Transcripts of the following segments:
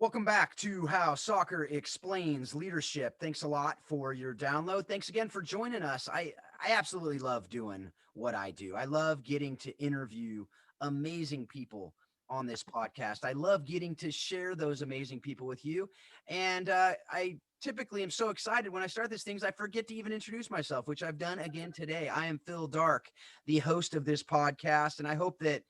Welcome back to How Soccer Explains Leadership. Thanks a lot for your download. Thanks again for joining us. I absolutely love doing what I do. I love getting to interview amazing people on this podcast. I love getting to share those amazing people with you. And I typically am so excited when I start these things, I forget to even introduce myself, which I've done again today. I am Phil Dark, the host of this podcast, and I hope that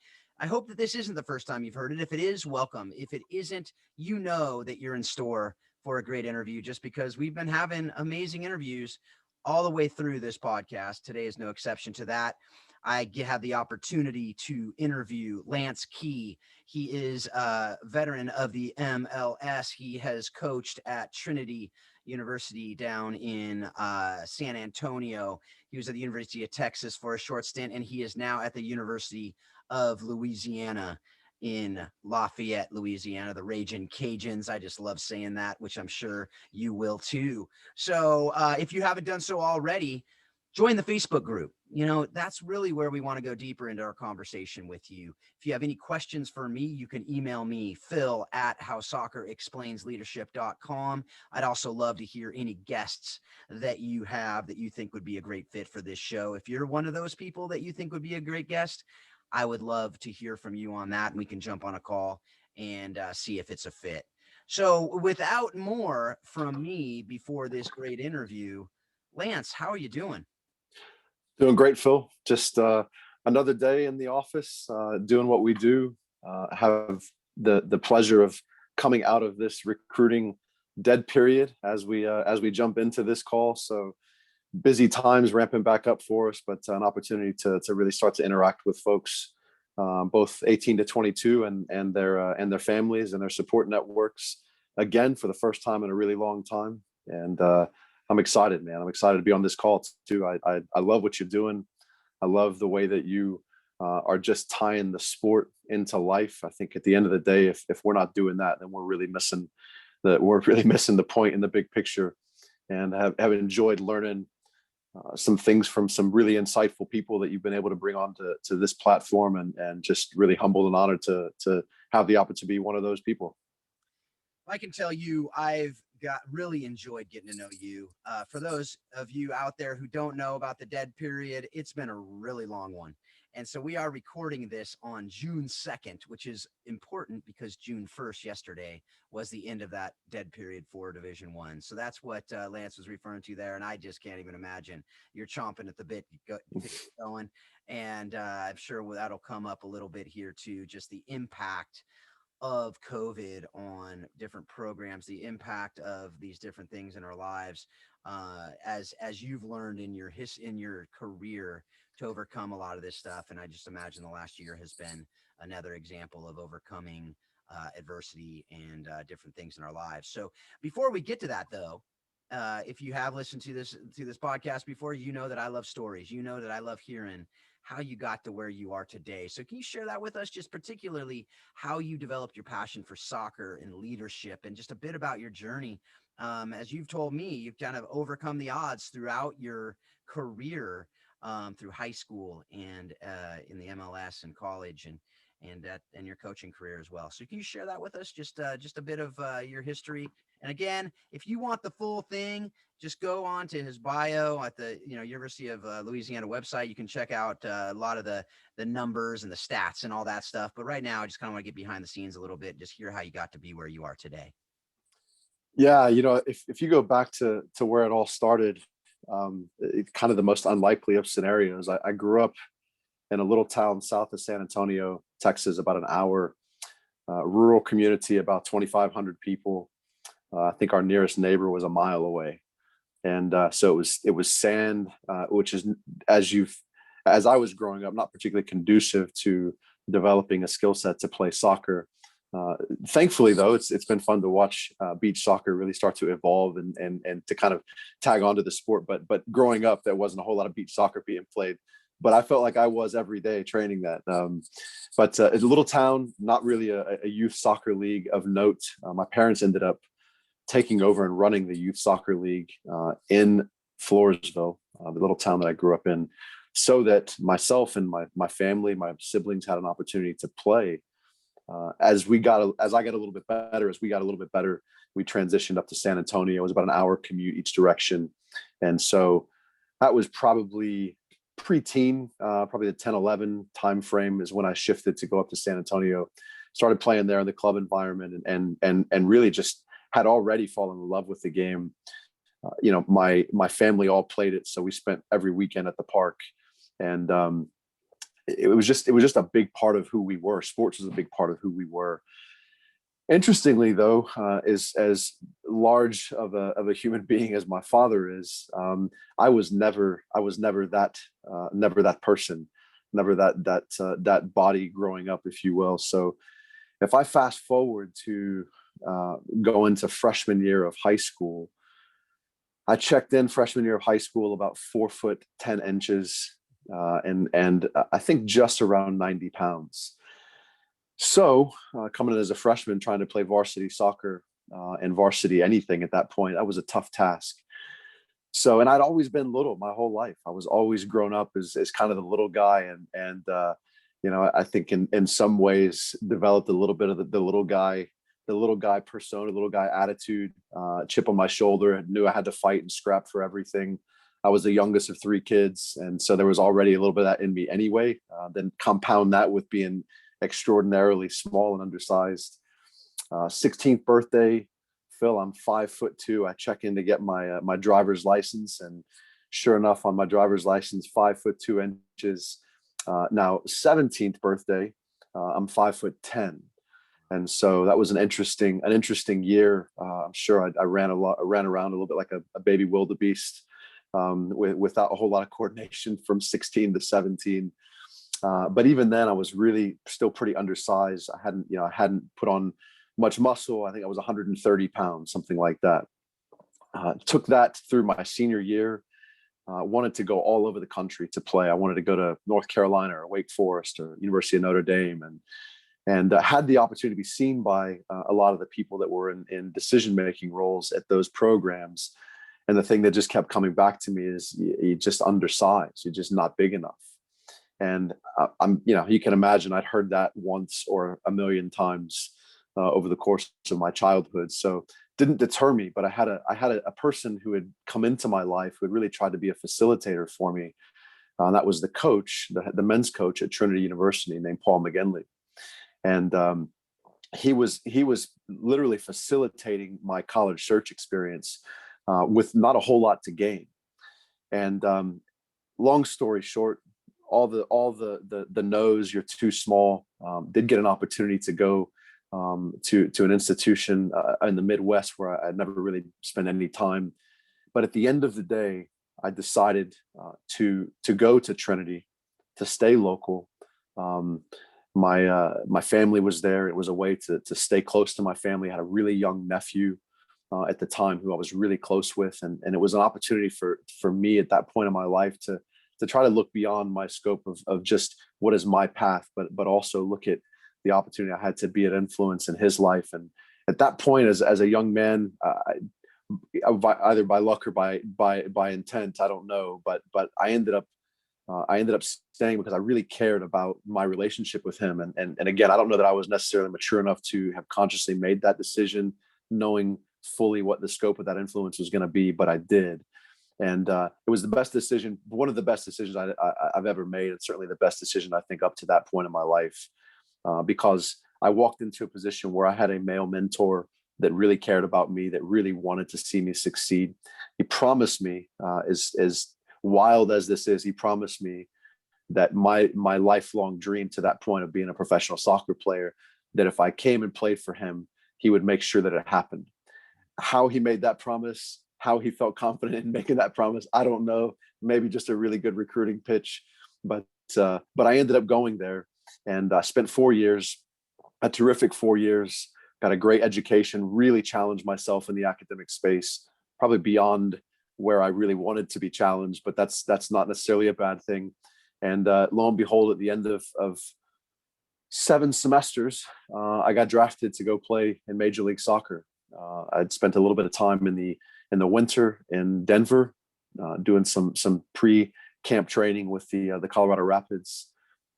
this isn't the first time you've heard it. If it is, welcome. If it isn't, you know that you're in store for a great interview just because we've been having amazing interviews all the way through this podcast. Today is no exception to that. I have the opportunity to interview Lance Key. He is a veteran of the MLS. He has coached at Trinity University down in San Antonio. He was at the University of Texas for a short stint, and he is now at the University of Louisiana in Lafayette, Louisiana, the Ragin' Cajuns. I just love saying that, which I'm sure you will too. So if you haven't done so already, join the Facebook group. You know, that's really where we want to go deeper into our conversation with you. If you have any questions for me, you can email me, phil@howsoccerexplainsleadership.com. I'd also love to hear any guests that you have that you think would be a great fit for this show. If you're one of those people that you think would be a great guest, I would love to hear from you on that, and we can jump on a call and see if it's a fit. So without more from me before this great interview, Lance, how are you doing? Doing great, Phil. Just another day in the office, doing what we do. Have the pleasure of coming out of this recruiting dead period as we jump into this call. So busy times ramping back up for us, but an opportunity to really start to interact with folks, both 18 to 22 and their families and their support networks again for the first time in a really long time. And I'm excited, man. I'm excited to be on this call too. I love what you're doing. I love the way that you are just tying the sport into life. I think at the end of the day, if we're not doing that, then we're really missing the point in the big picture. And have enjoyed learning some things from some really insightful people that you've been able to bring on to this platform, and just really humbled and honored to have the opportunity to be one of those people. I can tell you, I've really enjoyed getting to know you. For those of you out there who don't know about the dead period, it's been a really long one. And so we are recording this on June 2nd, which is important because June 1st, yesterday, was the end of that dead period for Division One. So that's what Lance was referring to there. And I just can't even imagine. You're chomping at the bit to get going. And I'm sure that'll come up a little bit here too, just the impact of COVID on different programs, the impact of these different things in our lives, as you've learned in your career to overcome a lot of this stuff. And I just imagine the last year has been another example of overcoming adversity and different things in our lives. So before we get to that, though, if you have listened to this podcast before, you know that I love stories. You know that I love hearing how you got to where you are today. So can you share that with us, just particularly how you developed your passion for soccer and leadership, and just a bit about your journey? As you've told me, you've kind of overcome the odds throughout your career, through high school and in the MLS and college, and your coaching career as well. So can you share that with us? Just a bit of your history. And again, if you want the full thing, just go on to his bio at the University of Louisiana website. You can check out a lot of the numbers and the stats and all that stuff. But right now, I just kind of want to get behind the scenes a little bit, just hear how you got to be where you are today. Yeah, if you go back to where it all started, it's kind of the most unlikely of scenarios. I grew up in a little town south of San Antonio, Texas, about an hour, rural community, about 2,500 people. I think our nearest neighbor was a mile away. And so it was sand, which is, as I was growing up, not particularly conducive to developing a skill set to play soccer. Thankfully, though, it's been fun to watch beach soccer really start to evolve and to kind of tag onto the sport. But growing up, there wasn't a whole lot of beach soccer being played. But I felt like I was every day training that. But it's a little town, not really a youth soccer league of note. My parents ended up taking over and running the youth soccer league in Floresville, the little town that I grew up in, so that myself and my family, my siblings, had an opportunity to play. As I got a little bit better, we transitioned up to San Antonio. It was about an hour commute each direction. And so that was probably preteen, probably the 10, 11 time frame is when I shifted to go up to San Antonio, started playing there in the club environment, and really just had already fallen in love with the game. My family all played it, so we spent every weekend at the park, and it was just a big part of who we were. Sports was a big part of who we were. Interestingly, though, is as large of a human being as my father is, I was never that person, never that body growing up, if you will. So if I fast forward to go into freshman year of high school, I checked in freshman year of high school about 4'10", and I think just around 90 pounds. So coming in as a freshman, trying to play varsity soccer and varsity anything at that point, that was a tough task. So, and I'd always been little my whole life. I was always grown up as kind of the little guy, and I think in some ways developed a little bit of the little guy persona, little guy attitude, chip on my shoulder. Knew I had to fight and scrap for everything. I was the youngest of 3 kids, and so there was already a little bit of that in me anyway. Then compound that with being extraordinarily small and undersized. 16th birthday, Phil, I'm 5'2". I check in to get my driver's license, and sure enough, on my driver's license, 5'2". Now 17th birthday, I'm 5'10". And so that was an interesting year. I'm sure I ran around a little bit like a baby wildebeest, without a whole lot of coordination from 16 to 17. But even then, I was really still pretty undersized. I hadn't put on much muscle. I think I was 130 pounds, something like that. Took that through my senior year. Wanted to go all over the country to play. I wanted to go to North Carolina or Wake Forest or University of Notre Dame, and had the opportunity to be seen by a lot of the people that were in decision-making roles at those programs. And the thing that just kept coming back to me is you're just undersized. You're just not big enough. And you can imagine I'd heard that once or a million times over the course of my childhood. So didn't deter me, but I had a person who had come into my life who had really tried to be a facilitator for me. That was the coach, the men's coach at Trinity University, named Paul McGinley. And he was literally facilitating my college search experience with not a whole lot to gain. And long story short, all the no's, you're too small. Did get an opportunity to go to an institution in the Midwest where I'd never really spent any time. But at the end of the day, I decided to go to Trinity, to stay local. My family was there. It was a way to stay close to my family. I had a really young nephew at the time who I was really close with, and it was an opportunity for me at that point in my life to try to look beyond my scope of just what is my path, but also look at the opportunity I had to be an influence in his life. And at that point, as a young man, either by luck or by intent, I don't know, but I ended up staying because I really cared about my relationship with him. And again, I don't know that I was necessarily mature enough to have consciously made that decision, knowing fully what the scope of that influence was going to be, but I did. And it was the best decision, one of the best decisions I've ever made, and certainly the best decision I think up to that point in my life, because I walked into a position where I had a male mentor that really cared about me, that really wanted to see me succeed. He promised me, as wild as this is, he promised me that my lifelong dream to that point of being a professional soccer player, that if I came and played for him, he would make sure that it happened. How he made that promise, how he felt confident in making that promise, I don't know. Maybe just a really good recruiting pitch, but I ended up going there, and I spent 4 years, a terrific 4 years. Got a great education, really challenged myself in the academic space, probably beyond where I really wanted to be challenged, but that's not necessarily a bad thing. And lo and behold, at the end of 7 semesters, I got drafted to go play in Major League Soccer. I'd spent a little bit of time in the winter in Denver, doing some pre-camp training with the Colorado Rapids.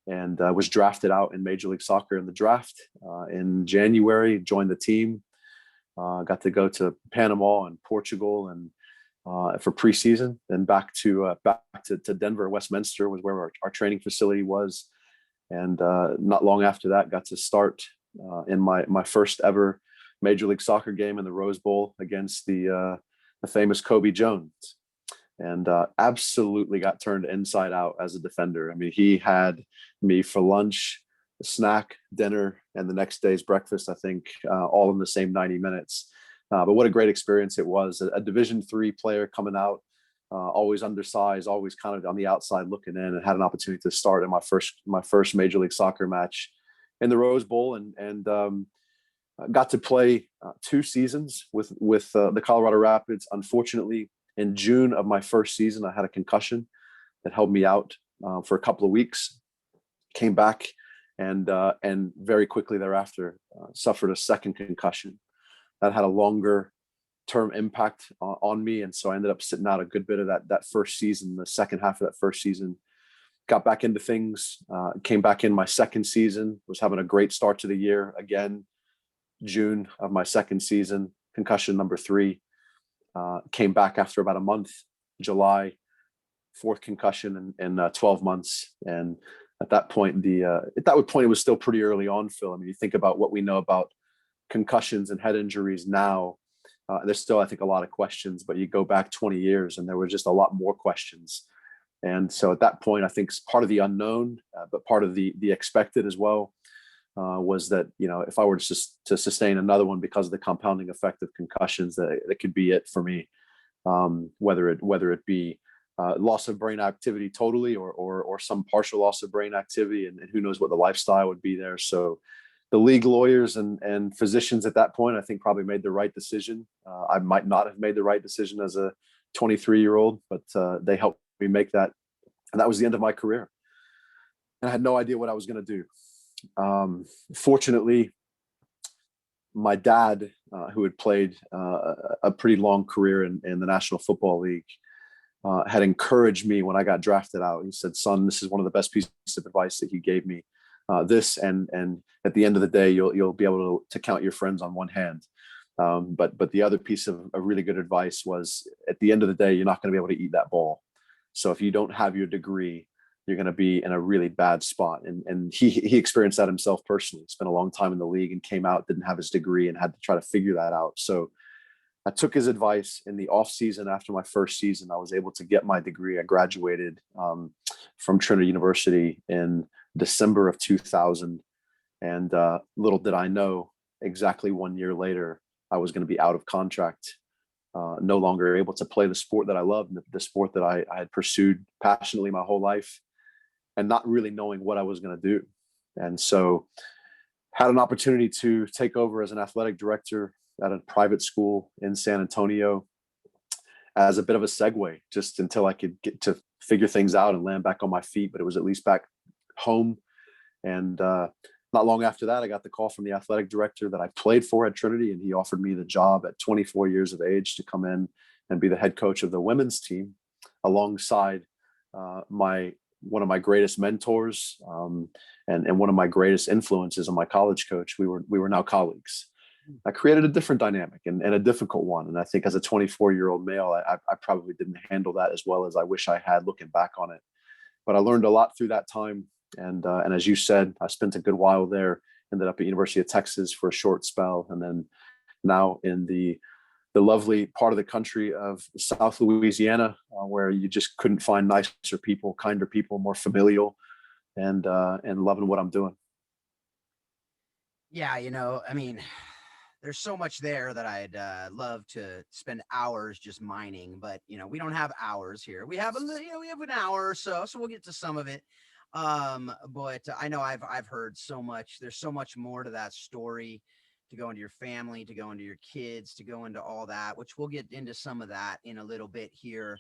and was drafted out in Major League Soccer in the draft in January. Joined the team. Got to go to Panama and Portugal and for preseason. Then back to Denver, Westminster was where our training facility was. And not long after that, got to start in my first ever Major League Soccer game in the Rose Bowl against the famous Kobe Jones. And absolutely got turned inside out as a defender. I mean, he had me for lunch, snack, dinner, and the next day's breakfast, I think, all in the same 90 minutes. But what a great experience it was. A Division III player coming out, always undersized, always kind of on the outside looking in, and had an opportunity to start in my first Major League Soccer match in the Rose Bowl, and got to play 2 seasons with the Colorado Rapids. Unfortunately, in June of my first season, I had a concussion that held me out for a couple of weeks. Came back and very quickly thereafter suffered a second concussion that had a longer term impact on me, and so I ended up sitting out a good bit of that first season. The second half of that first season, got back into things. Came back in my second season. Was having a great start to the year again. June of my second season, concussion number 3. Came back after about a month, July, 4th concussion in 12 months. And at that point, it was still pretty early on, Phil. I mean, you think about what we know about concussions and head injuries now. There's still, I think, a lot of questions, but you go back 20 years and there were just a lot more questions. And so at that point, I think part of the unknown, but part of the expected as well, was that, if I were to sustain another one because of the compounding effect of concussions, that could be it for me. Whether it be loss of brain activity totally, or some partial loss of brain activity, and who knows what the lifestyle would be there. So the league lawyers and physicians at that point, I think, probably made the right decision. I might not have made the right decision as a 23-year-old, but they helped me make that. And that was the end of my career. And I had no idea what I was going to do. Fortunately, my dad, who had played a pretty long career in the National Football League, had encouraged me when I got drafted out. He said, "Son, this is one of the best pieces of advice that he gave me. This and at the end of the day, you'll be able to count your friends on one hand. But the other piece of really good advice was, at the end of the day, you're not going to be able to eat that ball. So if you don't have your degree, you're going to be in a really bad spot." And he experienced that himself personally. Spent a long time in the league and came out, didn't have his degree, and had to try to figure that out. So I took his advice. In the off season after my first season, I was able to get my degree. I graduated from Trinity University in December of 2000. And little did I know, exactly 1 year later, I was going to be out of contract, no longer able to play the sport that I loved, the sport that I had pursued passionately my whole life, and not really knowing what I was going to do. And so had an opportunity to take over as an athletic director at a private school in San Antonio as a bit of a segue, just until I could get to figure things out and land back on my feet. But it was at least back home. And not long after that, I got the call from the athletic director that I played for at Trinity, and he offered me the job at 24 years of age to come in and be the head coach of the women's team, alongside one of my greatest mentors, and one of my greatest influences on my college coach. We were now colleagues. I created a different dynamic and a difficult one. And I think as a 24-year-old male, I probably didn't handle that as well as I wish I had, looking back on it. But I learned a lot through that time. And as you said, I spent a good while there, ended up at University of Texas for a short spell. And then now in the lovely part of the country of South Louisiana, where you just couldn't find nicer people, kinder people, more familial, and loving what I'm doing. Yeah, I mean, there's so much there that I'd love to spend hours just mining, but we don't have hours here. We have we have an hour or so we'll get to some of it. But I know I've heard so much. There's so much more to that story, to go into your family, to go into your kids, to go into all that, which we'll get into some of that in a little bit here,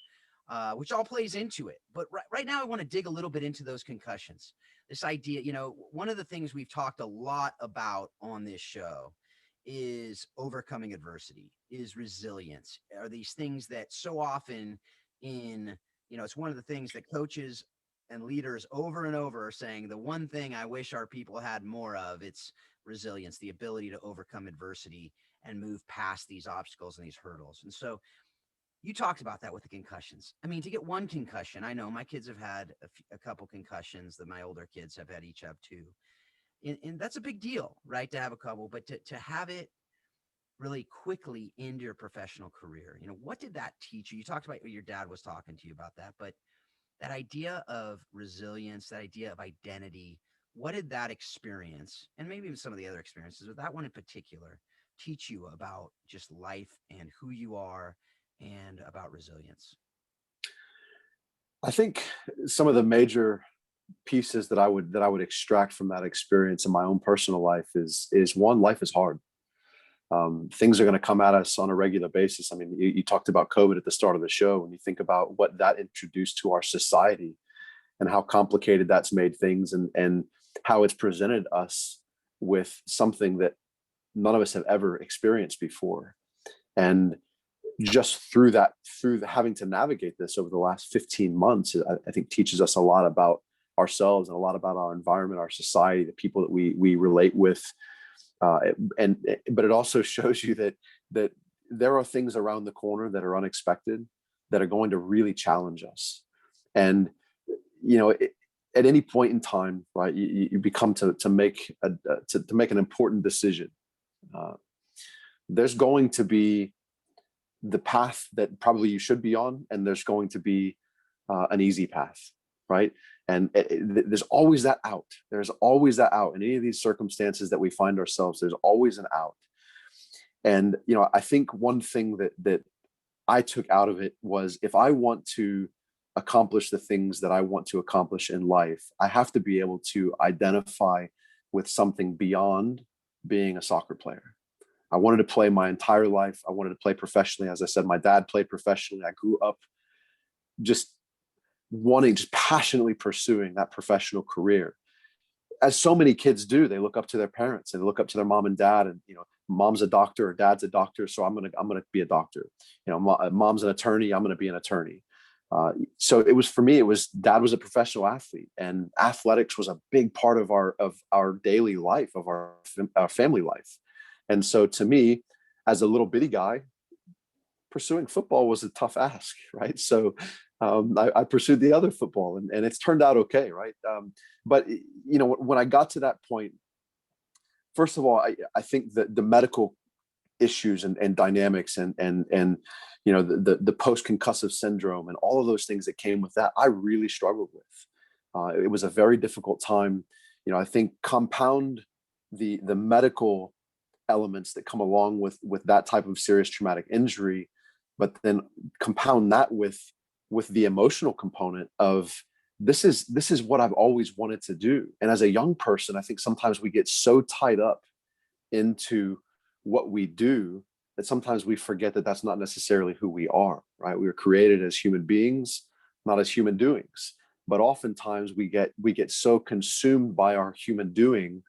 which all plays into it. But right now, I want to dig a little bit into those concussions. This idea, one of the things we've talked a lot about on this show is overcoming adversity, is resilience, are these things that so often it's one of the things that coaches and leaders over and over are saying the one thing I wish our people had more of, it's resilience, the ability to overcome adversity and move past these obstacles and these hurdles. And so you talked about that with the concussions. I mean, to get one concussion, I know my kids have had a couple concussions, that my older kids have had, each have two. And that's a big deal, right? To have a couple, but to have it really quickly into your professional career, what did that teach you? You talked about your dad was talking to you about that, but that idea of resilience, that idea of identity, what did that experience, and maybe even some of the other experiences, but that one in particular, teach you about just life and who you are and about resilience? I think some of the major pieces that I would extract from that experience in my own personal life is one, life is hard. Things are going to come at us on a regular basis. I mean, you talked about COVID at the start of the show. When you think about what that introduced to our society and how complicated that's made things, and how it's presented us with something that none of us have ever experienced before. And just through having to navigate this over the last 15 months, I think teaches us a lot about ourselves and a lot about our environment, our society, the people that we relate with. But it also shows you that there are things around the corner that are unexpected, that are going to really challenge us. And at any point in time, right, you become to make an important decision. There's going to be the path that probably you should be on, and there's going to be an easy path, right? And there's always that out. There's always that out in any of these circumstances that we find ourselves. There's always an out. And I think one thing that I took out of it was, if I want to accomplish the things that I want to accomplish in life, I have to be able to identify with something beyond being a soccer player. I wanted to play my entire life. I wanted to play professionally. As I said, my dad played professionally. I grew up just passionately pursuing that professional career. As so many kids do, they look up to their parents and they look up to their mom and dad, and mom's a doctor or dad's a doctor, so I'm gonna be a doctor. Mom's an attorney, I'm gonna be an attorney. So it was, for me, dad was a professional athlete, and athletics was a big part of our daily life, of our family life. And so to me, as a little bitty guy, pursuing football was a tough ask, right? So I pursued the other football, and it's turned out okay, right? But when I got to that point, first of all, I think that the medical issues and dynamics and the post-concussive syndrome and all of those things that came with that, I really struggled with. It was a very difficult time. I think compound the medical elements that come along with that type of serious traumatic injury, but then compound that with the emotional component of, this is what I've always wanted to do. And as a young person, I think sometimes we get so tied up into what we do that sometimes we forget that that's not necessarily who we are, right? We were created as human beings, not as human doings. But oftentimes we get so consumed by our human doing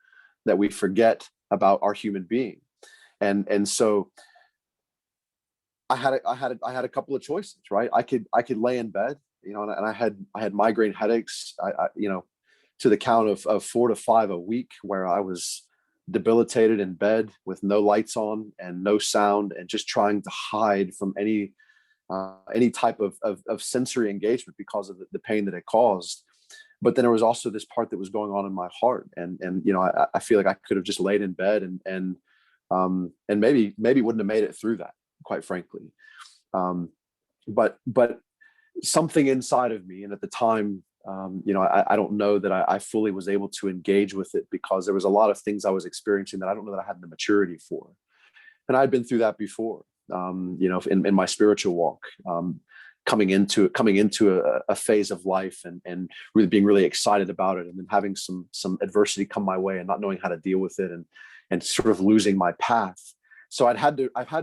that we forget about our human being. And so I had a couple of choices, right? I could lay in bed, and I had migraine headaches, to the count of 4 to 5 a week, where I was debilitated in bed with no lights on and no sound, and just trying to hide from any type of sensory engagement because of the pain that it caused. But then there was also this part that was going on in my heart, and I feel like I could have just laid in bed and maybe wouldn't have made it through that, quite frankly. But something inside of me, and at the time, I don't know that I fully was able to engage with it, because there was a lot of things I was experiencing that I don't know that I had the maturity for. And I'd been through that before, in my spiritual walk, coming into a phase of life and really being really excited about it, and then having some adversity come my way and not knowing how to deal with it, and sort of losing my path. So I've had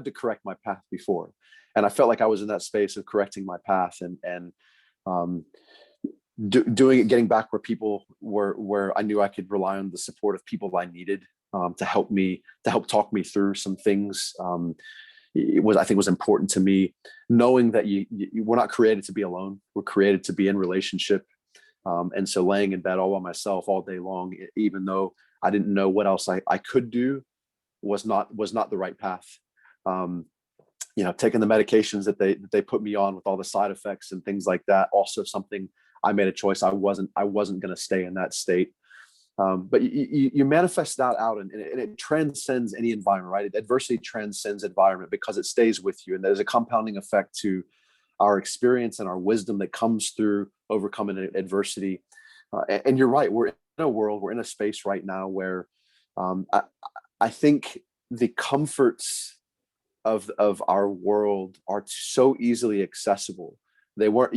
to correct my path before, and I felt like I was in that space of correcting my path and doing it, getting back where I knew I could rely on the support of people I needed to help talk me through some things. I think was important to me, knowing that we're not created to be alone. We're created to be in relationship. And so laying in bed all by myself all day long, even though I didn't know what else I could do, was not the right path. Um, taking the medications that they put me on with all the side effects and things like that, also something I made a choice. I wasn't going to stay in that state. But you manifest that out, and it transcends any environment, right? Adversity transcends environment because it stays with you, and there's a compounding effect to our experience and our wisdom that comes through overcoming adversity. And you're right, we're in a space right now where I think the comforts of our world are so easily accessible. They weren't,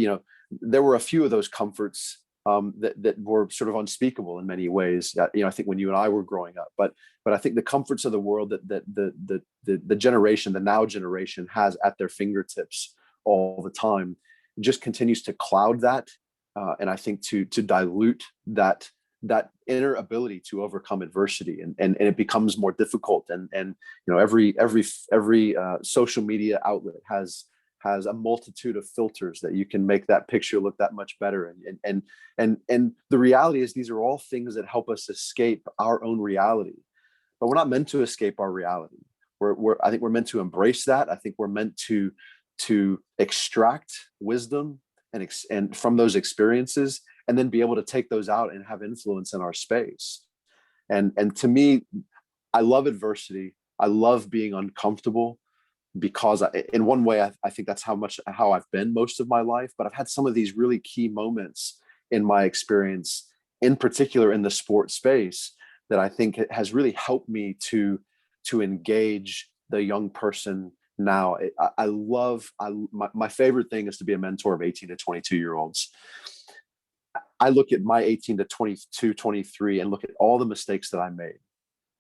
there were a few of those comforts that were sort of unspeakable in many ways. I think when you and I were growing up, but I think the comforts of the world that the generation, the now generation, has at their fingertips all the time, just continues to cloud that, and I think to dilute that inner ability to overcome adversity, and it becomes more difficult. And every social media outlet has a multitude of filters that you can make that picture look that much better. And the reality is, these are all things that help us escape our own reality, but we're not meant to escape our reality. I think we're meant to embrace that. I think we're meant to extract wisdom and from those experiences, and then be able to take those out and have influence in our space. And to me, I love adversity. I love being uncomfortable, because in one way, I think that's how I've been most of my life. But I've had some of these really key moments in my experience, in particular in the sports space, that I think has really helped me to engage the young person now. My favorite thing is to be a mentor of 18 to 22-year-olds. I look at my 18 to 22, 23 and look at all the mistakes that I made.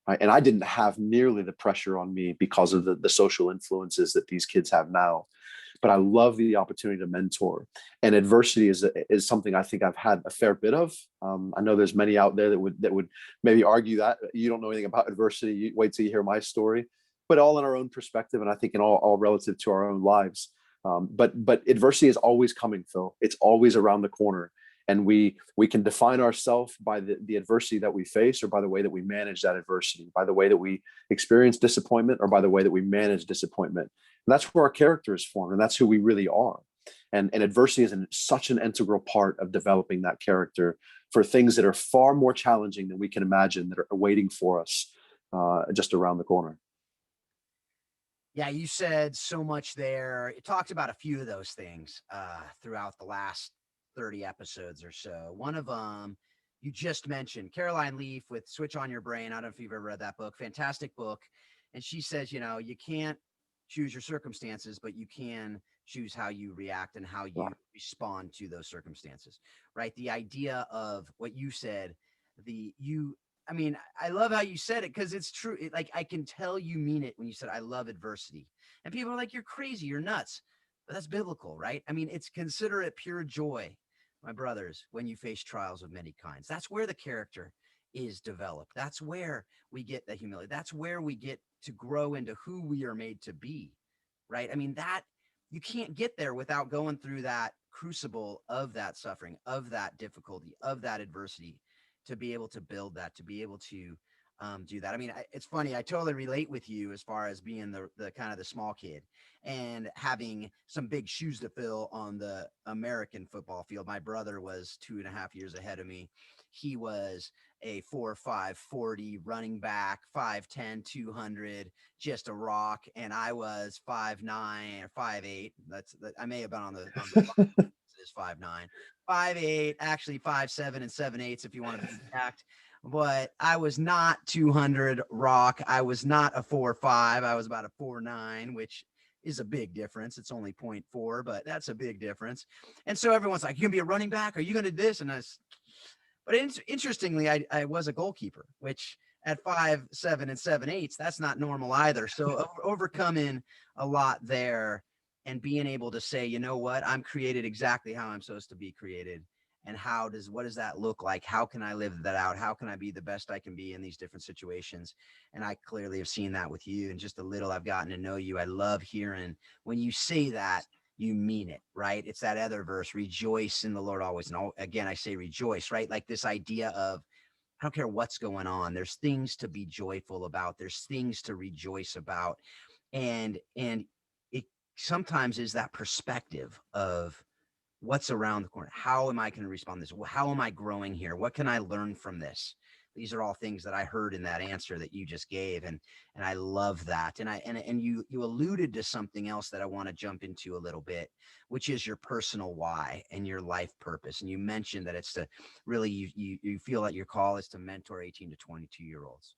Right? And I didn't have nearly the pressure on me because of the social influences that these kids have now. But I love the opportunity to mentor. And adversity is something I think I've had a fair bit of. I know there's many out there that would maybe argue that you don't know anything about adversity. You wait till you hear my story, but all in our own perspective, and I think in all relative to our own lives. But adversity is always coming, Phil. It's always around the corner. And we can define ourselves by the adversity that we face, or by the way that we manage that adversity, by the way that we experience disappointment, or by the way that we manage disappointment. And that's where our character is formed, and that's who we really are. And adversity is such an integral part of developing that character for things that are far more challenging than we can imagine, that are waiting for us just around the corner. Yeah, you said so much there. You talked about a few of those things throughout the last 30 episodes or so. One of them you just mentioned, Caroline Leaf with Switch on Your Brain. I don't know if you've ever read that book. Fantastic book. And she says, you can't choose your circumstances, but you can choose how you react and how you respond to those circumstances, right? The idea of what you said, I love how you said it, because it's true. I can tell you mean it when you said, I love adversity. And people are like, you're crazy, you're nuts. But that's biblical, right? It's consider it pure joy, my brothers, when you face trials of many kinds. That's where the character is developed. That's where we get the humility. That's where we get to grow into who we are made to be, right? That you can't get there without going through that crucible of that suffering, of that difficulty, of that adversity, to be able to build that, to be able to do that. It's funny. I totally relate with you as far as being the kind of the small kid and having some big shoes to fill on the American football field. My brother was 2.5 years ahead of me. He was a 4'5", 40 running back, 5'10", 200, just a rock. And I was 5'9" or 5'8". I may have been on the is 5'9", 5'8", actually 5'7" and 7/8 if you want to be exact. But I was not 200 rock. I was not a 4'5". I was about a 4'9", which is a big difference. It's only 0.4, but that's a big difference. And so everyone's like, you gonna be a running back? Are you gonna do this? But interestingly, I was a goalkeeper, which at 5'7" and 7/8, that's not normal either. So overcoming a lot there and being able to say, you know what, I'm created exactly how I'm supposed to be created. And what does that look like? How can I live that out? How can I be the best I can be in these different situations? And I clearly have seen that with you, and just a little I've gotten to know you. I love hearing when you say that, you mean it, right? It's that other verse, rejoice in the Lord always. And again, I say rejoice, right? Like this idea of, I don't care what's going on. There's things to be joyful about. There's things to rejoice about. And it sometimes is that perspective of what's around the corner. How am I going to respond to this? How am I growing here? What can I learn from this? These are all things that I heard in that answer that you just gave. And I love that. And you alluded to something else that I want to jump into a little bit, which is your personal why and your life purpose. And you mentioned that it's to really, you feel that your call is to mentor 18 to 22-year-olds.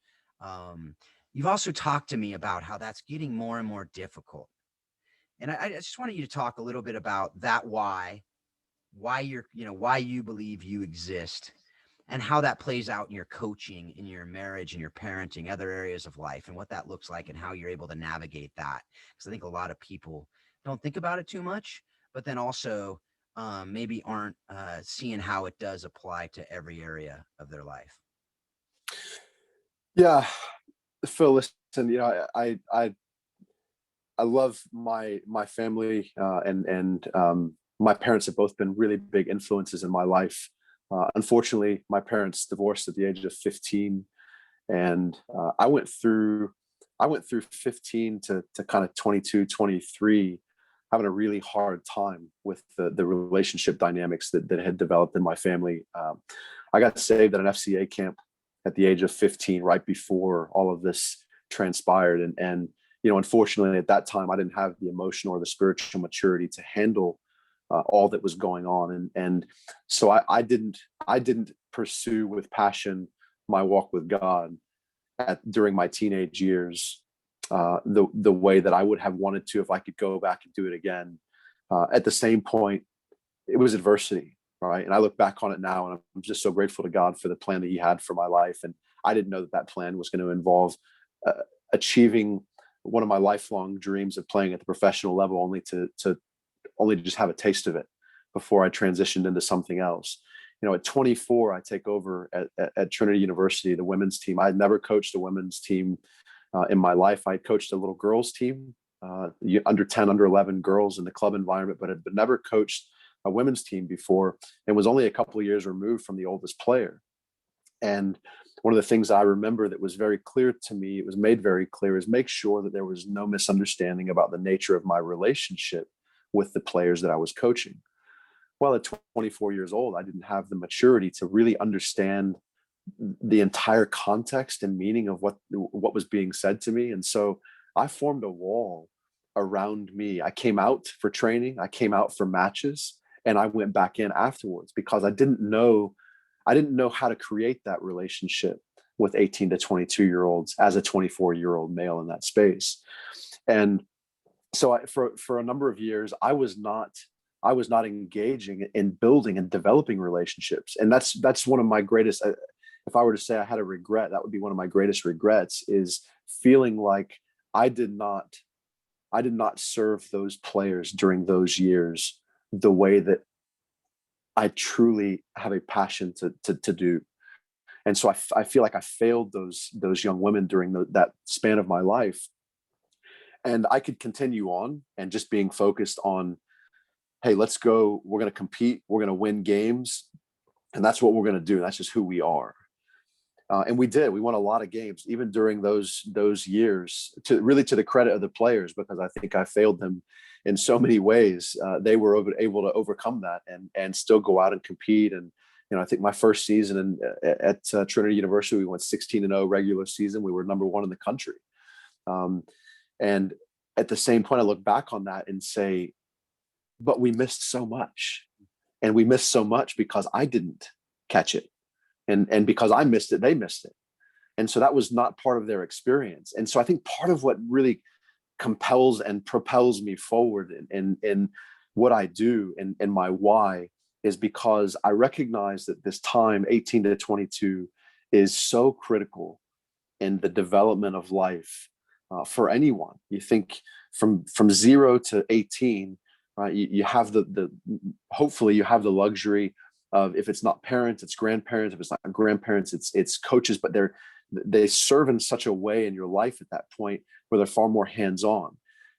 You've also talked to me about how that's getting more and more difficult. And I just wanted you to talk a little bit about that why you're, why you believe you exist, and how that plays out in your coaching, in your marriage, in your parenting, other areas of life, and what that looks like and how you're able to navigate that. Because I think a lot of people don't think about it too much, but then also maybe aren't seeing how it does apply to every area of their life. Yeah, Phil, listen, I love my family, and my parents have both been really big influences in my life. Unfortunately, my parents divorced at the age of 15, and I went through 15 to kind of 22, 23, having a really hard time with the relationship dynamics that had developed in my family. I got saved at an FCA camp at the age of 15, right before all of this transpired, and unfortunately, at that time, I didn't have the emotional or the spiritual maturity to handle all that was going on, and so I didn't pursue with passion my walk with God during my teenage years the way that I would have wanted to if I could go back and do it again. At the same point, it was adversity, right? And I look back on it now, and I'm just so grateful to God for the plan that He had for my life. And I didn't know that plan was going to involve achieving one of my lifelong dreams of playing at the professional level, only to just have a taste of it before I transitioned into something else. At 24, I take over at Trinity University, the women's team. I had never coached a women's team in my life. I coached a little girls team, under 10, under 11 girls in the club environment, but had never coached a women's team before, and was only a couple of years removed from the oldest player. And one of the things I remember that was very clear to me, it was made very clear, is make sure that there was no misunderstanding about the nature of my relationship with the players that I was coaching. Well, at 24 years old, I didn't have the maturity to really understand the entire context and meaning of what was being said to me. And so I formed a wall around me. I came out for training, I came out for matches, and I went back in afterwards because I didn't know how to create that relationship with 18 to 22-year-olds as a 24-year-old male in that space. And so for a number of years, I was not engaging in building and developing relationships. And that's one of my greatest, if I were to say I had a regret, that would be one of my greatest regrets, is feeling like I did not serve those players during those years the way that I truly have a passion to do. And so I feel like I failed those young women during that span of my life. And I could continue on and just being focused on, hey, let's go. We're going to compete. We're going to win games. And that's what we're going to do. That's just who we are. And we did. We won a lot of games, even during those years, to the credit of the players, because I think I failed them in so many ways. They were able to overcome that and still go out and compete. And I think my first season at Trinity University, we went 16-0 regular season. We were number one in the country. And at the same point, I look back on that and say, but we missed so much, and we missed so much because I didn't catch it. And because I missed it, they missed it. And so that was not part of their experience. And so I think part of what really compels and propels me forward in what I do and my why is because I recognize that this time, 18 to 22, is so critical in the development of life for anyone. You think from 0 to 18, right? You have hopefully you have the luxury of, if it's not parents, it's grandparents. If it's not grandparents, it's coaches. But they serve in such a way in your life at that point where they're far more hands-on.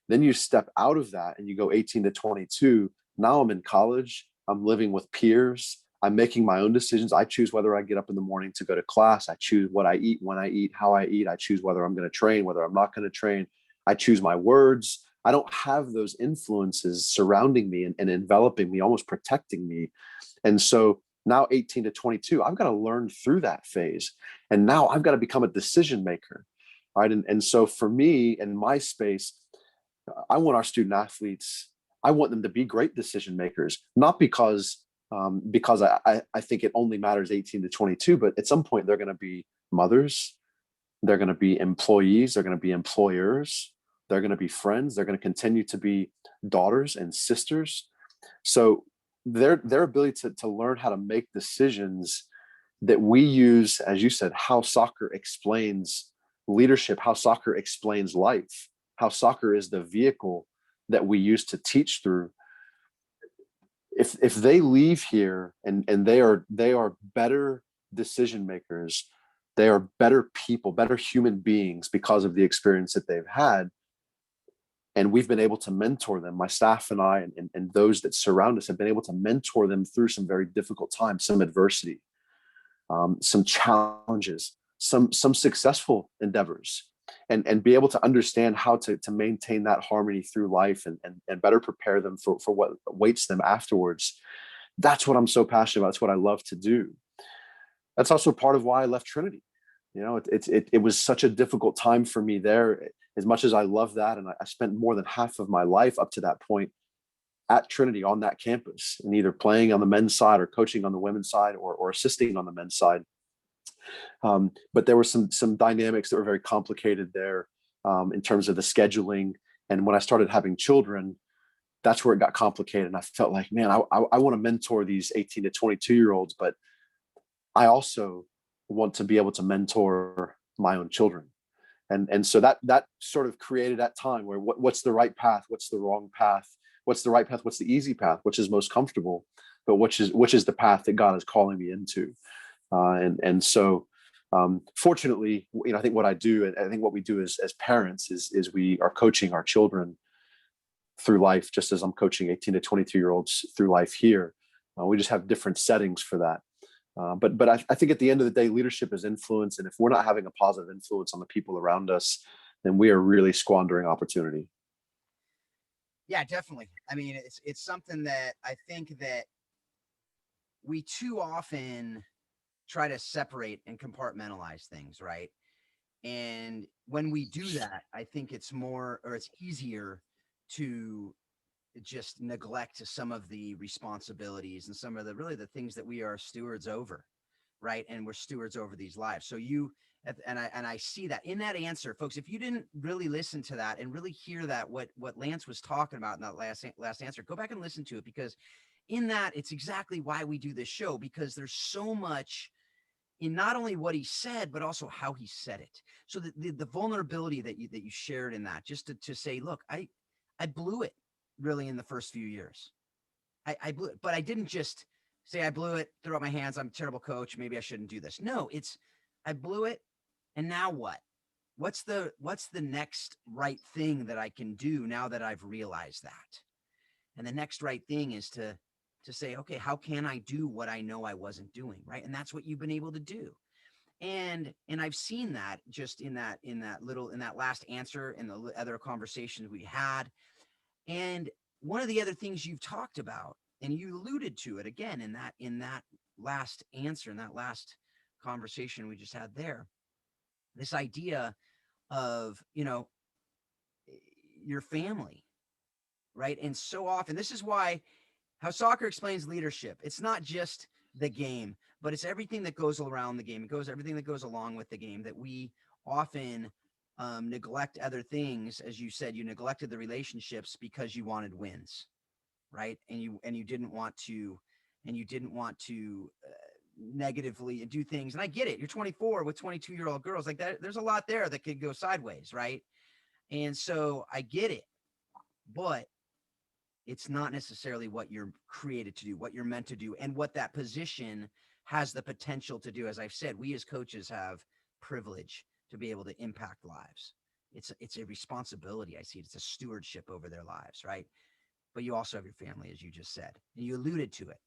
Then you step out of that and you go 18 to 22. Now I'm in college. I'm living with peers. I'm making my own decisions. I choose whether I get up in the morning to go to class. I choose what I eat, when I eat, how I eat. I choose whether I'm going to train, whether I'm not going to train. I choose my words. I don't have those influences surrounding me and enveloping me, almost protecting me. And so now 18 to 22, I've got to learn through that phase. And now I've got to become a decision maker. Right. And so for me in my space, I want our student athletes, I want them to be great decision makers, not because I think it only matters 18 to 22, but at some point they're going to be mothers, they're going to be employees, they're going to be employers, they're going to be friends, they're going to continue to be daughters and sisters. So their ability to learn how to make decisions that we use, as you said, how soccer explains leadership, how soccer explains life, how soccer is the vehicle that we use to teach through. If they leave here and they are better decision makers, they are better people, better human beings because of the experience that they've had. And we've been able to mentor them. My staff and I and those that surround us have been able to mentor them through some very difficult times, some adversity, some challenges, some successful endeavors, and be able to understand how to maintain that harmony through life and better prepare them for what awaits them afterwards. That's what I'm so passionate about. It's what I love to do. That's also part of why I left Trinity. You know, it was such a difficult time for me there. As much as I love that, and I spent more than half of my life up to that point at Trinity on that campus, and either playing on the men's side or coaching on the women's side or assisting on the men's side. But there were some dynamics that were very complicated there in terms of the scheduling. And when I started having children, that's where it got complicated. And I felt like, man, I want to mentor these 18 to 22-year-olds, but I also want to be able to mentor my own children. And so that sort of created that time where what's the right path? What's the wrong path? What's the right path? What's the easy path? Which is most comfortable, but which is the path that God is calling me into? So fortunately, you know, I think what I do, and I think what we do as parents is we are coaching our children through life, just as I'm coaching 18 to 22-year-olds through life here. We just have different settings for that. But I think at the end of the day, leadership is influence. And if we're not having a positive influence on the people around us, then we are really squandering opportunity. Yeah, definitely. I mean, it's something that I think that we too often try to separate and compartmentalize things, right? And when we do that, I think it's easier to just neglect some of the responsibilities and some of the things that we are stewards over, right? And we're stewards over these lives. So I see that in that answer, folks. If you didn't really listen to that and really hear that what Lance was talking about in that last answer, go back and listen to it, because in that, it's exactly why we do this show, because there's so much in not only what he said, but also how he said it. So the vulnerability that you shared in that, just to say, look, I blew it really in the first few years. I blew it, but I didn't just say I blew it, throw up my hands, I'm a terrible coach, maybe I shouldn't do this. No, it's I blew it, and now what? What's the next right thing that I can do now that I've realized that? And the next right thing is to say, okay, how can I do what I know I wasn't doing, right? And that's what you've been able to do. And I've seen that just in that last answer and the other conversations we had. And one of the other things you've talked about, and you alluded to it again in that last answer, in that last conversation we just had there, this idea of, your family, right? And so often, this is why how soccer explains leadership. It's not just the game, but it's everything that goes around the game. Everything that goes along with the game, that we often neglect other things. As you said, you neglected the relationships because you wanted wins, right? And you didn't want to negatively do things. And I get it. You're 24 with 22-year-old girls like that. There's a lot there that could go sideways, right? And so I get it, but it's not necessarily what you're created to do, what you're meant to do, and what that position has the potential to do. As I've said, we as coaches have privilege to be able to impact lives. it's a responsibility. I see it's a stewardship over their lives, right? But you also have your family, as you just said, and you alluded to it.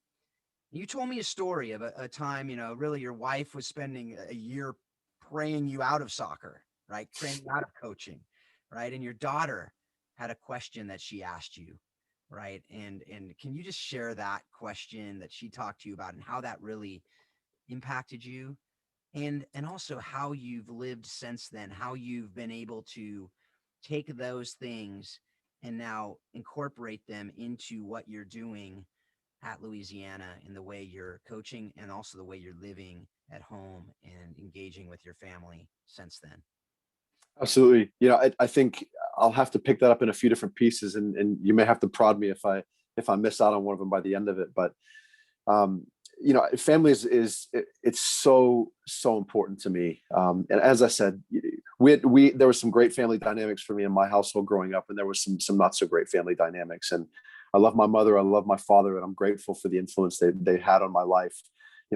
You told me a story of a time, really your wife was spending a year praying you out of soccer, right? Praying you out of coaching, right? And your daughter had a question that she asked you, right? And can you just share that question that she talked to you about and how that really impacted you? And also how you've lived since then, how you've been able to take those things and now incorporate them into what you're doing at Louisiana in the way you're coaching and also the way you're living at home and engaging with your family since then. Absolutely. I think I'll have to pick that up in a few different pieces, and you may have to prod me if I miss out on one of them by the end of it. But family it's so important to me. And as I said, we there was some great family dynamics for me in my household growing up, and there was some not so great family dynamics. And I love my mother, I love my father, and I'm grateful for the influence they had on my life.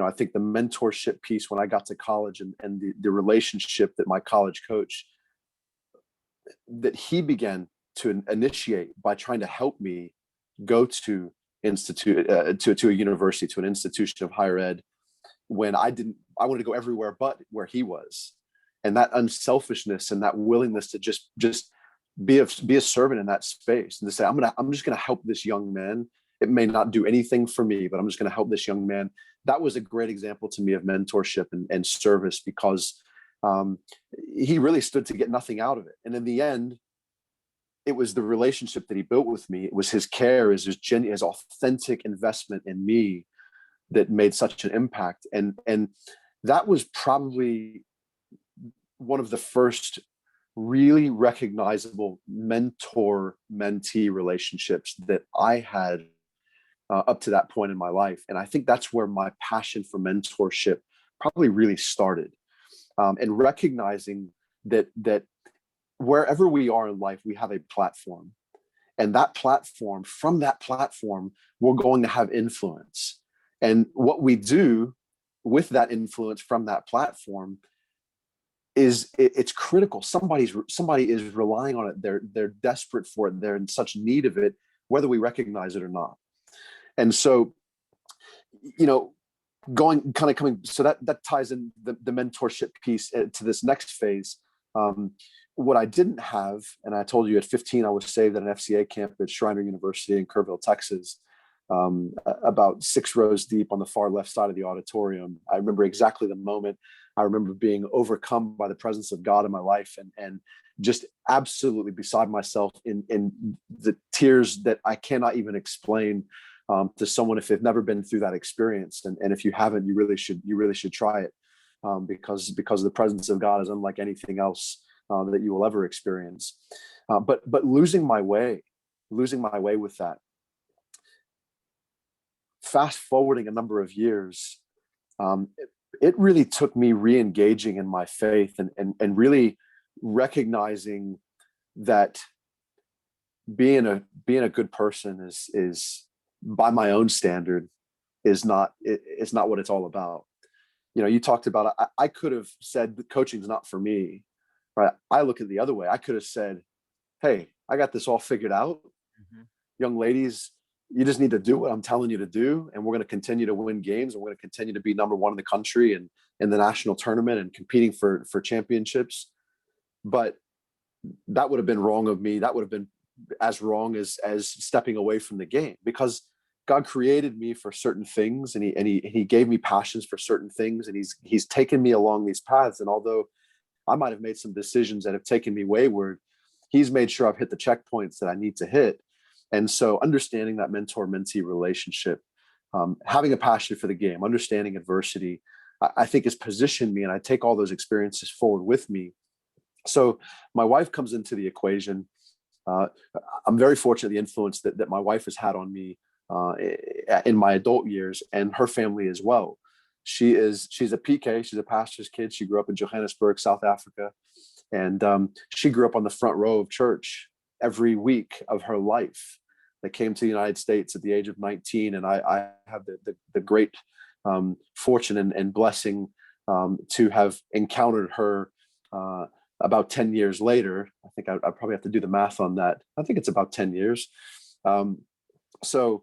I think the mentorship piece when I got to college, and the relationship that my college coach that he began to initiate by trying to help me go to to a university, to an institution of higher ed, when I wanted to go everywhere but where he was. And that unselfishness and that willingness to just be a servant in that space, and to say, I'm just gonna help this young man. It may not do anything for me, but I'm just gonna help this young man. That was a great example to me of mentorship and service, because he really stood to get nothing out of it. And in the end, it was the relationship that he built with me. It was his care, his authentic investment in me that made such an impact. And that was probably one of the first really recognizable mentor-mentee relationships that I had up to that point in my life. And I think that's where my passion for mentorship probably really started. And recognizing that wherever we are in life, we have a platform, and from that platform, we're going to have influence. And what we do with that influence from that platform it's critical. Somebody is relying on it. They're desperate for it. They're in such need of it, whether we recognize it or not. And so, so that ties in the mentorship piece to this next phase. What I didn't have, and I told you at 15, I was saved at an FCA camp at Schreiner University in Kerrville, Texas, about 6 rows deep on the far left side of the auditorium. I remember exactly the moment. I remember being overcome by the presence of God in my life, and just absolutely beside myself in the tears that I cannot even explain to someone if they've never been through that experience. And if you haven't, you really should try it, because the presence of God is unlike anything else that you will ever experience. But losing my way with that. Fast forwarding a number of years, it really took me re-engaging in my faith and really recognizing that being a good person is by my own standard is not what it's all about. You talked about, I could have said the coaching's not for me, right? I look at it the other way. I could have said, hey, I got this all figured out. Mm-hmm. Young ladies, you just need to do what I'm telling you to do, and we're going to continue to win games, and we're going to continue to be number one in the country and in the national tournament and competing for championships. But that would have been wrong of me. That would have been as wrong as stepping away from the game, because God created me for certain things, and he gave me passions for certain things, and he's taken me along these paths. And although I might have made some decisions that have taken me wayward, he's made sure I've hit the checkpoints that I need to hit. And so understanding that mentor-mentee relationship, having a passion for the game, understanding adversity, I think has positioned me, and I take all those experiences forward with me. So my wife comes into the equation. I'm very fortunate the influence that my wife has had on me in my adult years, and her family as well. She's a PK. She's a pastor's kid. She grew up in Johannesburg, South Africa. And she grew up on the front row of church every week of her life. They came to the United States at the age of 19. And I have the great fortune and blessing to have encountered her about 10 years later, I think I probably have to do the math on that. I think it's about 10 years. So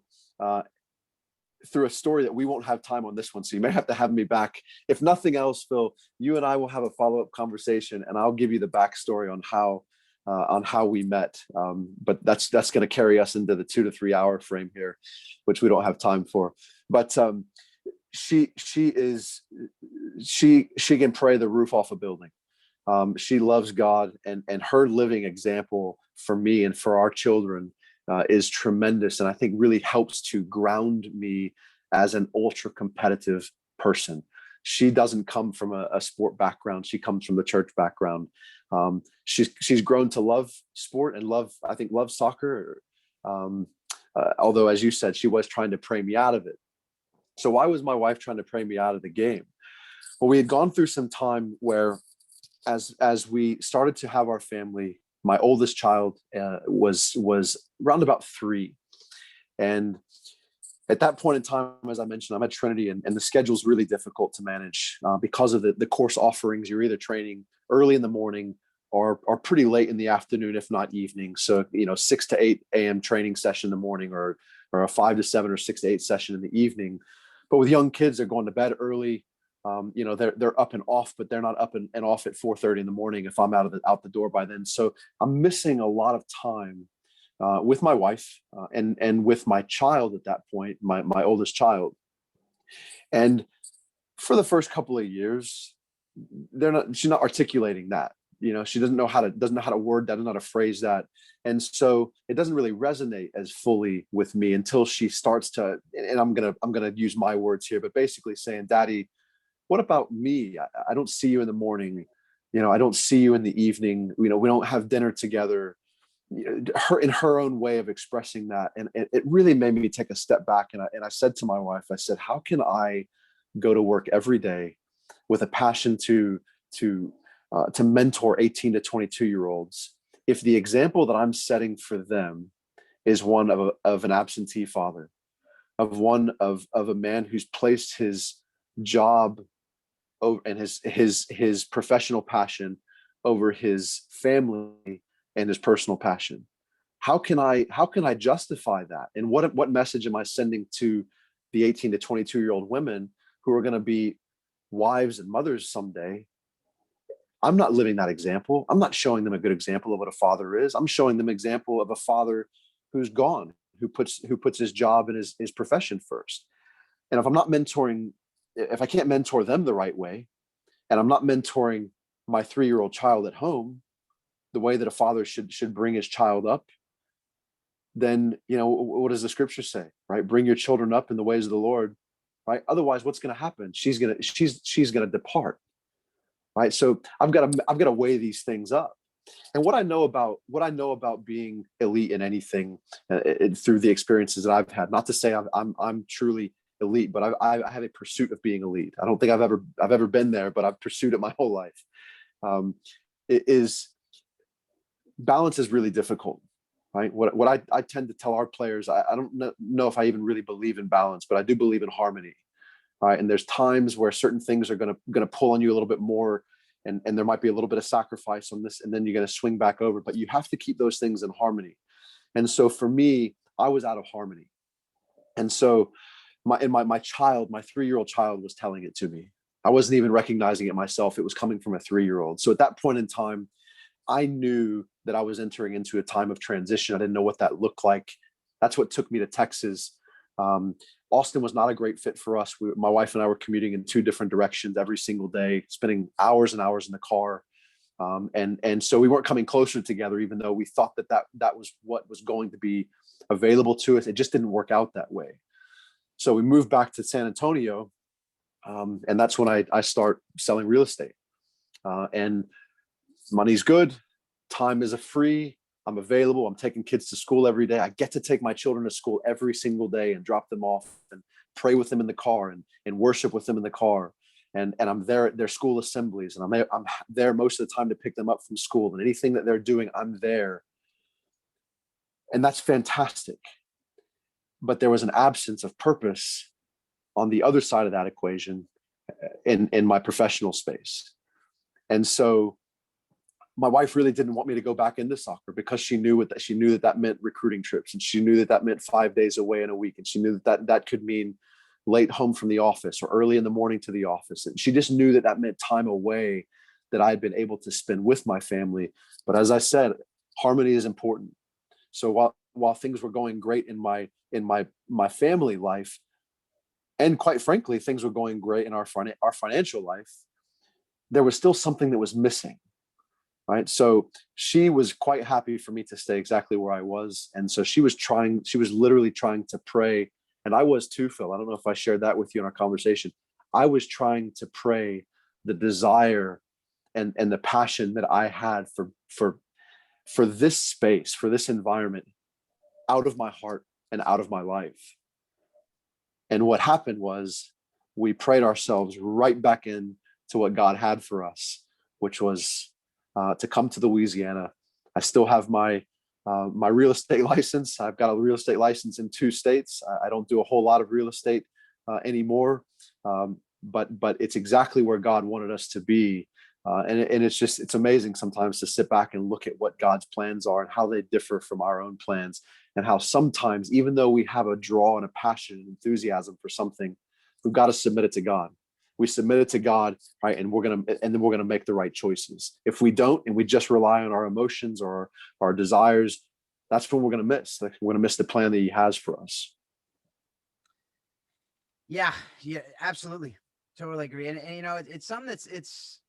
through a story that we won't have time on this one, so you may have to have me back. If nothing else, Phil, you and I will have a follow-up conversation, and I'll give you the backstory on how we met. But that's going to carry us into the 2 to 3 hour frame here, which we don't have time for. But she can pray the roof off a building. She loves God, and her living example for me and for our children is tremendous, and I think really helps to ground me as an ultra competitive person. She doesn't come from a sport background. She comes from the church background. She's grown to love sport and love soccer. Although, as you said, she was trying to pray me out of it. So why was my wife trying to pray me out of the game? Well, we had gone through some time where, as we started to have our family, my oldest child was around about 3. And at that point in time, as I mentioned, I'm at Trinity, and the schedule's really difficult to manage because of the course offerings. You're either training early in the morning or pretty late in the afternoon, if not evening. So, 6 to 8 a.m. training session in the morning, or a 5 to 7 or 6 to 8 session in the evening. But with young kids, they're going to bed early. They're up and off, but they're not up and off at 4:30 in the morning if I'm out the door by then. So I'm missing a lot of time with my wife and with my child at that point, my oldest child. And for the first couple of years, she's not articulating that. She doesn't know how to word that, doesn't know how to phrase that. And so it doesn't really resonate as fully with me until she starts to, and I'm gonna use my words here, but basically saying, Daddy, what about me? I don't see you in the morning. I don't see you in the evening. We don't have dinner together. Her, in her own way of expressing that. And it really made me take a step back. And I said to my wife, I said, how can I go to work every day with a passion to mentor 18 to 22-year-olds if the example that I'm setting for them is one of an absentee father, of a man who's placed his job over and his professional passion over his family and his personal passion? How can I justify that? And what message am I sending to the 18 to 22-year-old women who are going to be wives and mothers someday? I'm not living that example. I'm not showing them a good example of what a father is. I'm showing them an example of a father who's gone, who puts his job and his profession first. And if I can't mentor them the right way, and I'm not mentoring my 3-year-old child at home the way that a father should bring his child up, then what does the scripture say, right? Bring your children up in the ways of the Lord, right? Otherwise, what's going to happen? She's gonna depart, right? So I've got to weigh these things up. And what I know about being elite in anything through the experiences that I've had, not to say I'm truly elite, but I have a pursuit of being elite. I don't think I've ever been there, but I've pursued it my whole life. Balance is really difficult, right? What I tend to tell our players, I don't know if I even really believe in balance, but I do believe in harmony, right? And there's times where certain things are going to pull on you a little bit more, and there might be a little bit of sacrifice on this, and then you're going to swing back over, but you have to keep those things in harmony. And so for me, I was out of harmony. And so my 3-year-old child was telling it to me. I wasn't even recognizing it myself. It was coming from a 3-year-old. So at that point in time, I knew that I was entering into a time of transition. I didn't know what that looked like. That's what took me to Texas. Austin was not a great fit for us. My wife and I were commuting in 2 different directions every single day, spending hours and hours in the car. And so we weren't coming closer together, even though we thought that was what was going to be available to us. It just didn't work out that way. So we moved back to San Antonio, and that's when I start selling real estate. And money's good. Time is free. I'm available. I'm taking kids to school every day. I get to take my children to school every single day and drop them off and pray with them in the car and worship with them in the car. And I'm there at their school assemblies, and I'm there most of the time to pick them up from school, and anything that they're doing, I'm there. And that's fantastic. But there was an absence of purpose on the other side of that equation in my professional space. And so my wife really didn't want me to go back into soccer because she knew that meant recruiting trips, and she knew that meant 5 days away in a week, and she knew that could mean late home from the office or early in the morning to the office, and she just knew that meant time away that I had been able to spend with my family. But as I said, harmony is important. So while things were going great in my family life, and quite frankly, things were going great in our financial life, there was still something that was missing. Right. So she was quite happy for me to stay exactly where I was. And so she was literally trying to pray. And I was too, Phil. I don't know if I shared that with you in our conversation. I was trying to pray the desire and the passion that I had for this space, for this environment, out of my heart and out of my life. And what happened was we prayed ourselves right back in to what God had for us, which was to come to Louisiana. I still have my real estate license. I've got a real estate license in 2 states. I don't do a whole lot of real estate anymore, but it's exactly where God wanted us to be. And it's amazing sometimes to sit back and look at what God's plans are and how they differ from our own plans, and how sometimes, even though we have a draw and a passion and enthusiasm for something, we've got to submit it to God. We submit it to God, right? And then we're gonna make the right choices. If we don't, and we just rely on our emotions or our desires, that's when we're gonna miss. We're gonna miss the plan that He has for us. Yeah, absolutely, totally agree. And it's something it's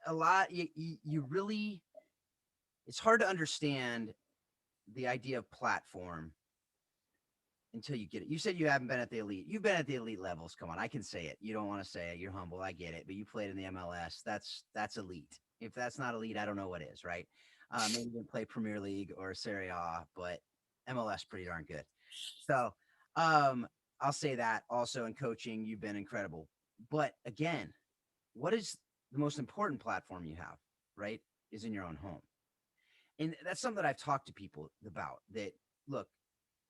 a lot. You really, it's hard to understand the idea of platform until you get it. You said you haven't been at the elite. You've been at the elite levels. Come on, I can say it. You don't want to say it. You're humble. I get it. But you played in the MLS. That's elite. If that's not elite, I don't know what is, right? Maybe you can play Premier League or Serie A, but MLS pretty darn good. So I'll say that. Also in coaching, you've been incredible. But again, what is the most important platform you have, right? Is in your own home. And that's something that I've talked to people about. That, look,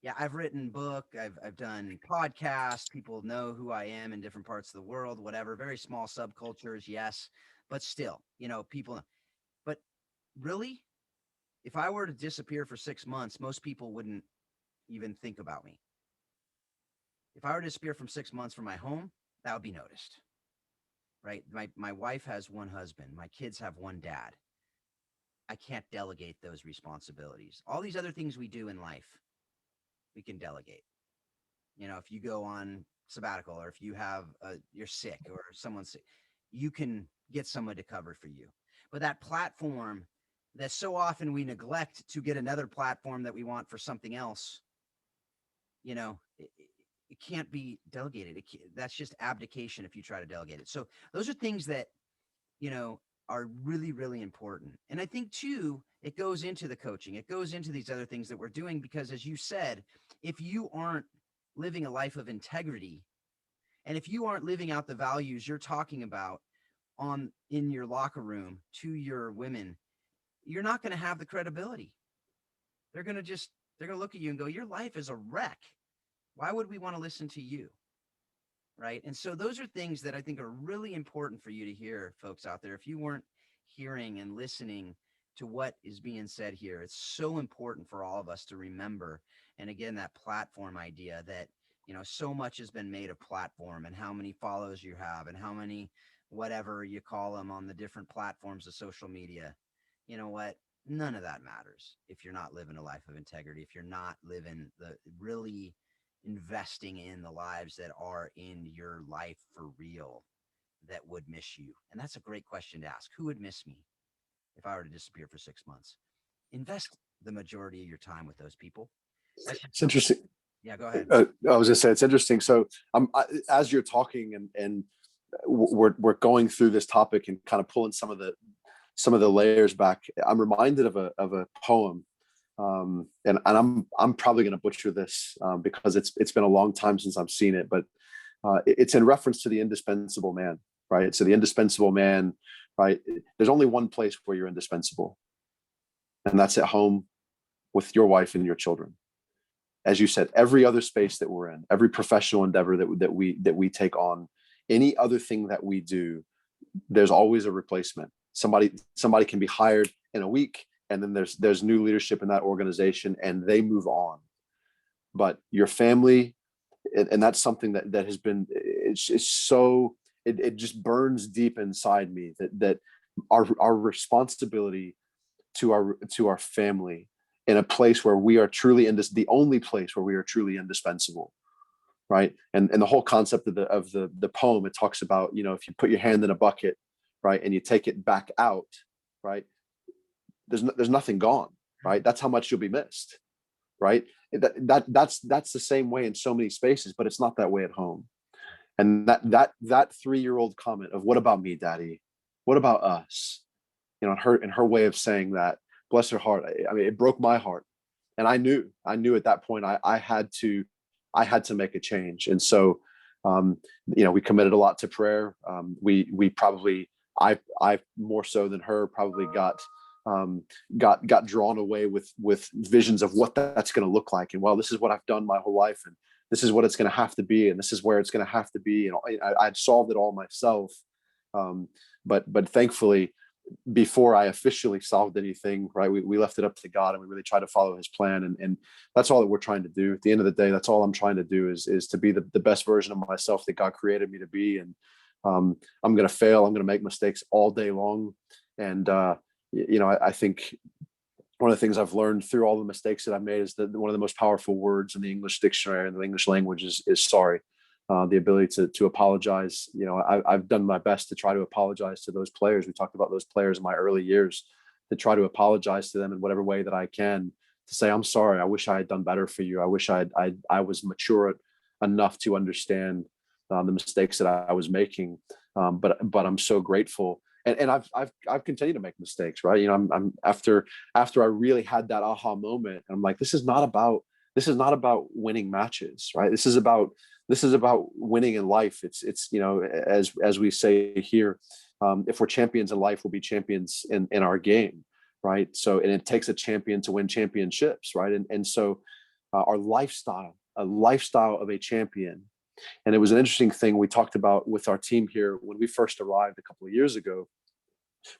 yeah, I've written book, I've done podcasts, people know who I am in different parts of the world, whatever, very small subcultures, yes, but still, people know. But really, if I were to disappear for 6 months, most people wouldn't even think about me. If I were to disappear from 6 months from my home, that would be noticed. Right? My wife has one husband, my kids have one dad. I can't delegate those responsibilities. All these other things we do in life, we can delegate. If you go on sabbatical, or if you have you're sick or someone's sick, you can get someone to cover for you. But that platform that so often we neglect to get another platform that we want for something else, it can't be delegated. That's just abdication if you try to delegate it. So those are things that, are really, really important. And I think too, it goes into the coaching. It goes into these other things that we're doing, because as you said, if you aren't living a life of integrity, and if you aren't living out the values you're talking about in your locker room to your women, you're not going to have the credibility. They're going to look at you and go, your life is a wreck. Why would we want to listen to you? Right. And so those are things that I think are really important for you to hear, folks out there. If you weren't hearing and listening to what is being said here, it's so important for all of us to remember. And again, that platform idea that, so much has been made of platform and how many follows you have and how many, whatever you call them, on the different platforms of social media. You know what? None of that matters if you're not living a life of integrity, if you're not living the really investing in the lives that are in your life for real, that would miss you. And that's a great question to ask. Who would miss me if I were to disappear for 6 months? Invest the majority of your time with those people. It's interesting. Yeah, go ahead. I was gonna say, it's interesting. So as you're talking and we're going through this topic and kind of pulling some of the layers back, I'm reminded of a poem. And I'm probably going to butcher this because it's been a long time since I've seen it, but it's in reference to the indispensable man, right? So the indispensable man, right? There's only one place where you're indispensable, and that's at home with your wife and your children. As you said, every other space that we're in, every professional endeavor that we take on, any other thing that we do, there's always a replacement. Somebody can be hired in a week, and then there's new leadership in that organization, and they move on. But your family, and that's something that has been, it's so, it just burns deep inside me that our responsibility to our family in a place where we are truly the only place where we are truly indispensable, right? And the whole concept of the poem, it talks about, if you put your hand in a bucket, right, and you take it back out, right, there's nothing gone, right? That's how much you'll be missed, right? That's the same way in so many spaces, but it's not that way at home. And that 3-year-old comment of, "What about me, Daddy? What about us?" In her way of saying that, bless her heart. I mean, it broke my heart, and I knew at that point I had to make a change. And so, we committed a lot to prayer. We probably, I more so than her, probably got drawn away with visions of what that's going to look like. And, well, this is what I've done my whole life, and this is what it's going to have to be, and this is where it's going to have to be. And I'd solved it all myself. But thankfully, before I officially solved anything, right, we left it up to God, and we really tried to follow his plan. And that's all that we're trying to do. At the end of the day, that's all I'm trying to do is to be the best version of myself that God created me to be. And I'm going to fail. I'm going to make mistakes all day long. And, I think one of the things I've learned through all the mistakes that I've made is that one of the most powerful words in the English dictionary and the English language is sorry. The ability to apologize. I've done my best to try to apologize to those players. We talked about those players in my early years, to try to apologize to them in whatever way that I can, to say, "I'm sorry. I wish I had done better for you. I wish I was mature enough to understand the mistakes that I was making." But I'm so grateful. And I've continued to make mistakes, right? I'm after I really had that aha moment, I'm like, this is not about winning matches, right? This is about winning in life. It's as we say here, if we're champions in life, we'll be champions in our game, right? So, and it takes a champion to win championships, right? And so our lifestyle, a lifestyle of a champion. And it was an interesting thing we talked about with our team here when we first arrived a couple of years ago.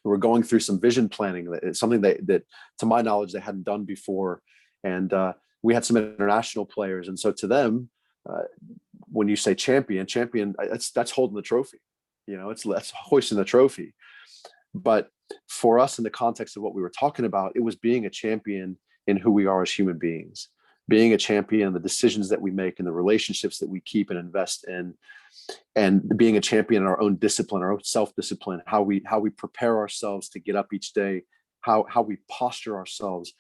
We were going through some vision planning. It's something that to my knowledge, they hadn't done before. And we had some international players. And so to them, when you say champion, that's holding the trophy. That's hoisting the trophy. But for us, in the context of what we were talking about, it was being a champion in who we are as human beings, being a champion in the decisions that we make and the relationships that we keep and invest in, and being a champion in our own discipline, our own self-discipline, how we prepare ourselves to get up each day, how we posture ourselves.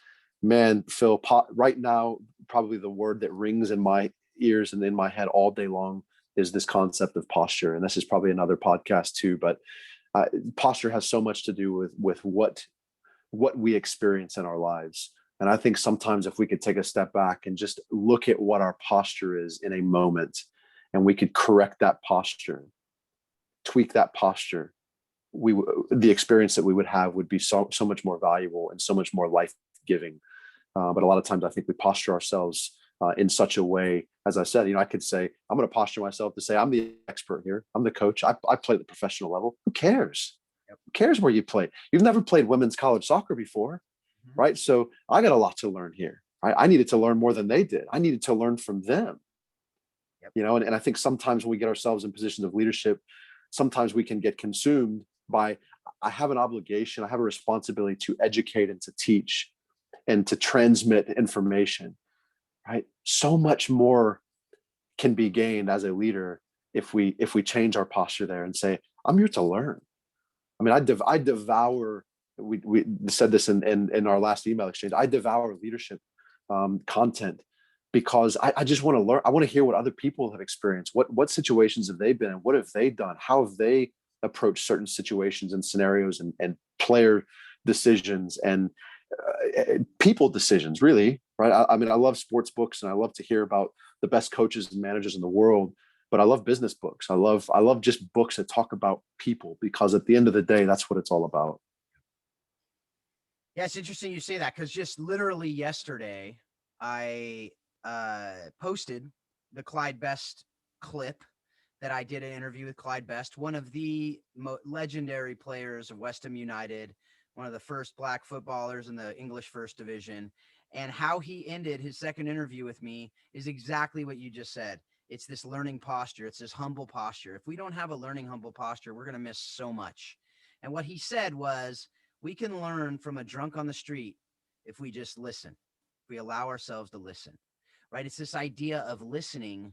Man, Phil, right now, probably the word that rings in my ears and in my head all day long is this concept of posture. And this is probably another podcast too, but posture has so much to do with what we experience in our lives. And I think sometimes if we could take a step back and just look at what our posture is in a moment, and we could correct that posture, tweak that posture, the experience that we would have would be so much more valuable and so much more life-giving. But a lot of times I think we posture ourselves in such a way, as I said, I could say, I'm going to posture myself to say, I'm the expert here. I'm the coach. I play at the professional level. Who cares? Yep. Who cares where you play? You've never played women's college soccer before, right? So I got a lot to learn here. I needed to learn more than they did. I needed to learn from them. Yep. And I think sometimes when we get ourselves in positions of leadership, sometimes we can get consumed by, I have an obligation, I have a responsibility to educate and to teach and to transmit information, right? So much more can be gained as a leader if we change our posture there and say, I'm here to learn. I mean, I devour, we said this in our last email exchange, I devour leadership content because I just want to learn. I want to hear what other people have experienced. What situations have they been in? What have they done? How have they approached certain situations and scenarios and player decisions and people decisions, really, right? I mean, I love sports books and I love to hear about the best coaches and managers in the world, but I love business books. I love just books that talk about people, because at the end of the day, that's what it's all about. Yeah, it's interesting you say that, because just literally yesterday, I posted the Clyde Best clip that I did an interview with Clyde Best, one of the legendary players of West Ham United, one of the first black footballers in the English First Division. And how he ended his second interview with me is exactly what you just said. It's this learning posture. It's this humble posture. If we don't have a learning, humble posture, we're going to miss so much. And what he said was, we can learn from a drunk on the street if we just listen, if we allow ourselves to listen, right? It's this idea of listening,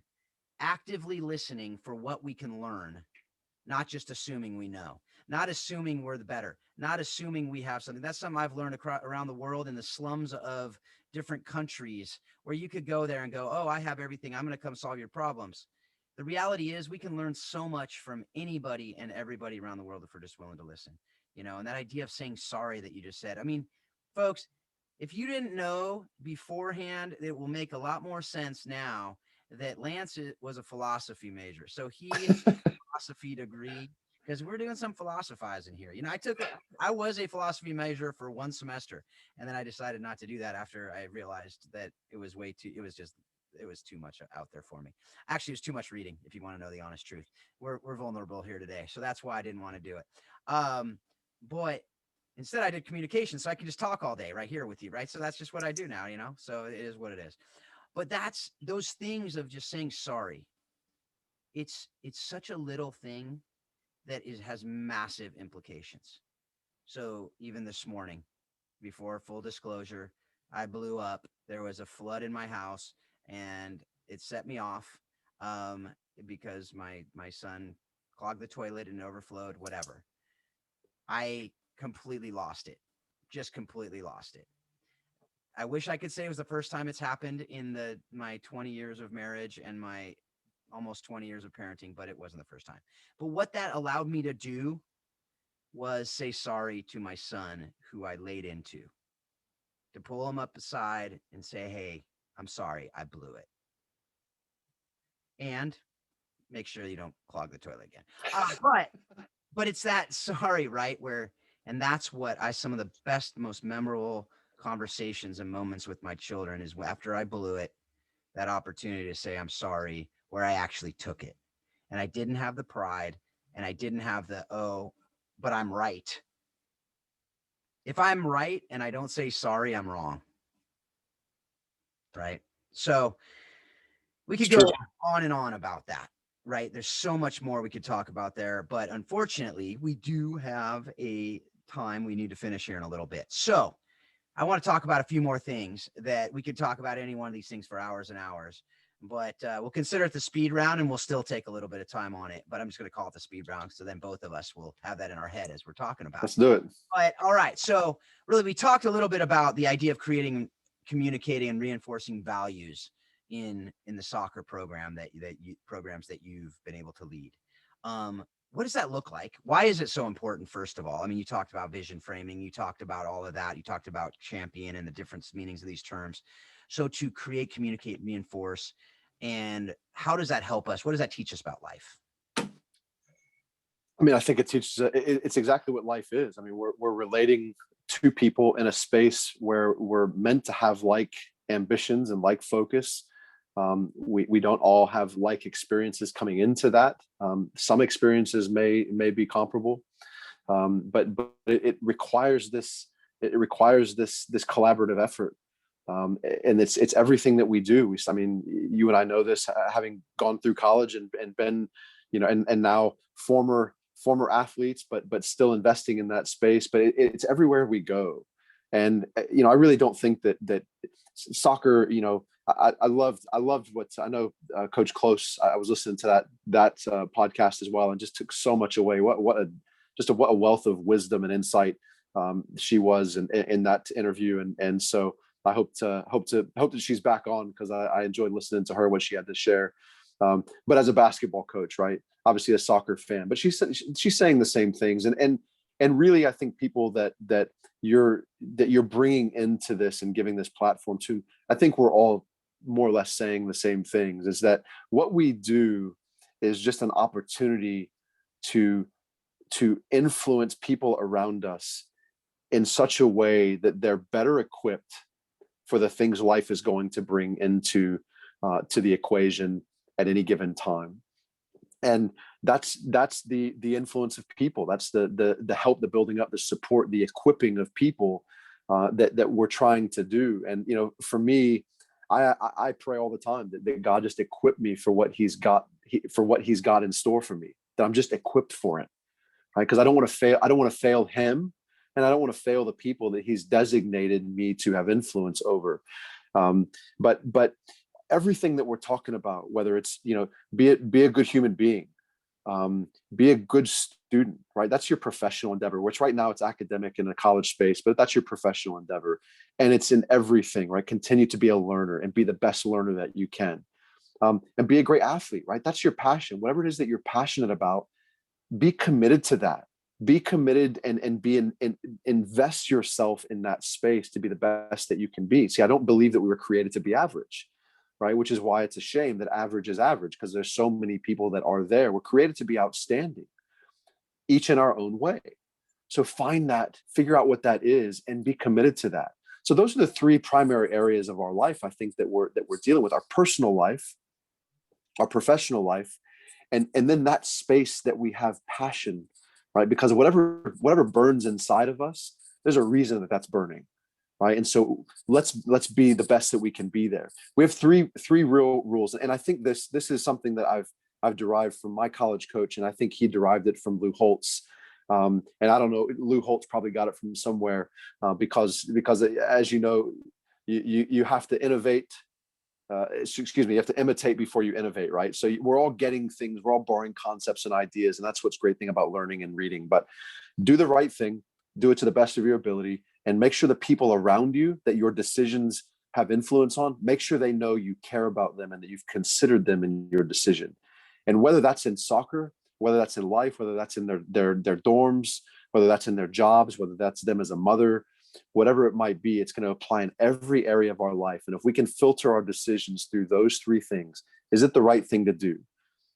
actively listening for what we can learn, not just assuming we know, not assuming we're the better, not assuming we have something. That's something I've learned around the world in the slums of different countries, where you could go there and go, oh, I have everything, I'm going to come solve your problems. The reality is we can learn so much from anybody and everybody around the world if we're just willing to listen, and that idea of saying sorry that you just said. I mean, folks, if you didn't know beforehand, it will make a lot more sense now that Lance was a philosophy major. So he has a philosophy degree, because we're doing some philosophizing here. I was a philosophy major for one semester, and then I decided not to do that after I realized that it was too much out there for me. Actually, it was too much reading, if you want to know the honest truth. We're vulnerable here today. So that's why I didn't want to do it. But instead I did communication, so I can just talk all day right here with you, right? So that's just what I do now, so it is what it is. But that's those things of just saying sorry. It's such a little thing that has massive implications. So even this morning, before full disclosure, I blew up. There was a flood in my house, and it set me off because my son clogged the toilet and overflowed, whatever. I completely lost it, just completely lost it. I wish I could say it was the first time it's happened in my 20 years of marriage and my almost 20 years of parenting, but it wasn't the first time. But what that allowed me to do was say sorry to my son, who I laid into, to pull him up aside and say, hey, I'm sorry, I blew it. And make sure you don't clog the toilet again. But it's that sorry, right? And that's what some of the best, most memorable conversations and moments with my children is after I blew it, that opportunity to say, I'm sorry, where I actually took it. And I didn't have the pride, and I didn't have the, oh, but I'm right. If I'm right and I don't say sorry, I'm wrong. Right. So we could go on and on about that. Right. There's so much more we could talk about there, but unfortunately we do have a time we need to finish here in a little bit. So I want to talk about a few more things that we could talk about any one of these things for hours and hours, but we'll consider it the speed round, and we'll still take a little bit of time on it, but I'm just going to call it the speed round. So then both of us will have that in our head as we're talking about. Let's do it. But all right. So really, we talked a little bit about the idea of creating, communicating, and reinforcing values in the soccer program programs that you've been able to lead. What does that look like? Why is it so important? First of all, I mean, you talked about vision framing, you talked about all of that, you talked about champion and the different meanings of these terms. So to create, communicate, reinforce, and how does that help us? What does that teach us about life? I mean, I think it teaches, it's exactly what life is. I mean, we're relating to people in a space where we're meant to have like ambitions and like focus. We don't all have like experiences coming into that. Some experiences may be comparable, but it requires this collaborative effort, and it's everything that we do. I mean, you and I know this, having gone through college and been, and now former athletes, but still investing in that space. But it's everywhere we go, and I really don't think that soccer, I loved what I know. Coach Close, I was listening to that podcast as well, and just took so much away. What a wealth of wisdom and insight she was in that interview, and so I hope that she's back on, because I enjoyed listening to her, what she had to share. But as a basketball coach, right, obviously a soccer fan, but she's saying the same things, and really, I think people that you're bringing into this and giving this platform to, I think we're all more or less saying the same things, is that what we do is just an opportunity to influence people around us in such a way that they're better equipped for the things life is going to bring into to the equation at any given time. And that's the influence of people. That's the help, the building up, the support, the equipping of people that we're trying to do. And for me, I pray all the time that God just equip me for what He's got in store for me, that I'm just equipped for it, right? Because I don't want to fail. I don't want to fail Him, and I don't want to fail the people that He's designated me to have influence over. But everything that we're talking about, whether it's be a good human being, be a good student, right? That's your professional endeavor, which right now it's academic in a college space, but that's your professional endeavor. And it's in everything, right? Continue to be a learner and be the best learner that you can. And be a great athlete, right? That's your passion. Whatever it is that you're passionate about, be committed to that. Be committed and invest yourself in that space to be the best that you can be. See, I don't believe that we were created to be average, right? Which is why it's a shame that average is average, because there's so many people that are there. We're created to be outstanding, each in our own way. So find that, figure out what that is, and be committed to that. So those are the three primary areas of our life, I think, that we're dealing with: our personal life, our professional life, and then that space that we have passion, right? Because whatever burns inside of us, there's a reason that that's burning, right? And so let's be the best that we can be there. We have three real rules, and I think this is something that I've derived from my college coach, and I think he derived it from Lou Holtz. And I don't know, Lou Holtz probably got it from somewhere, because as you know, you have to innovate. Excuse me, you have to imitate before you innovate, right? So we're all getting things, we're all borrowing concepts and ideas, and that's what's great thing about learning and reading. But do the right thing, do it to the best of your ability, and make sure the people around you that your decisions have influence on, make sure they know you care about them and that you've considered them in your decision. And whether that's in soccer, whether that's in life, whether that's in their dorms, whether that's in their jobs, whether that's them as a mother, whatever it might be, it's going to apply in every area of our life. And if we can filter our decisions through those three things, is it the right thing to do?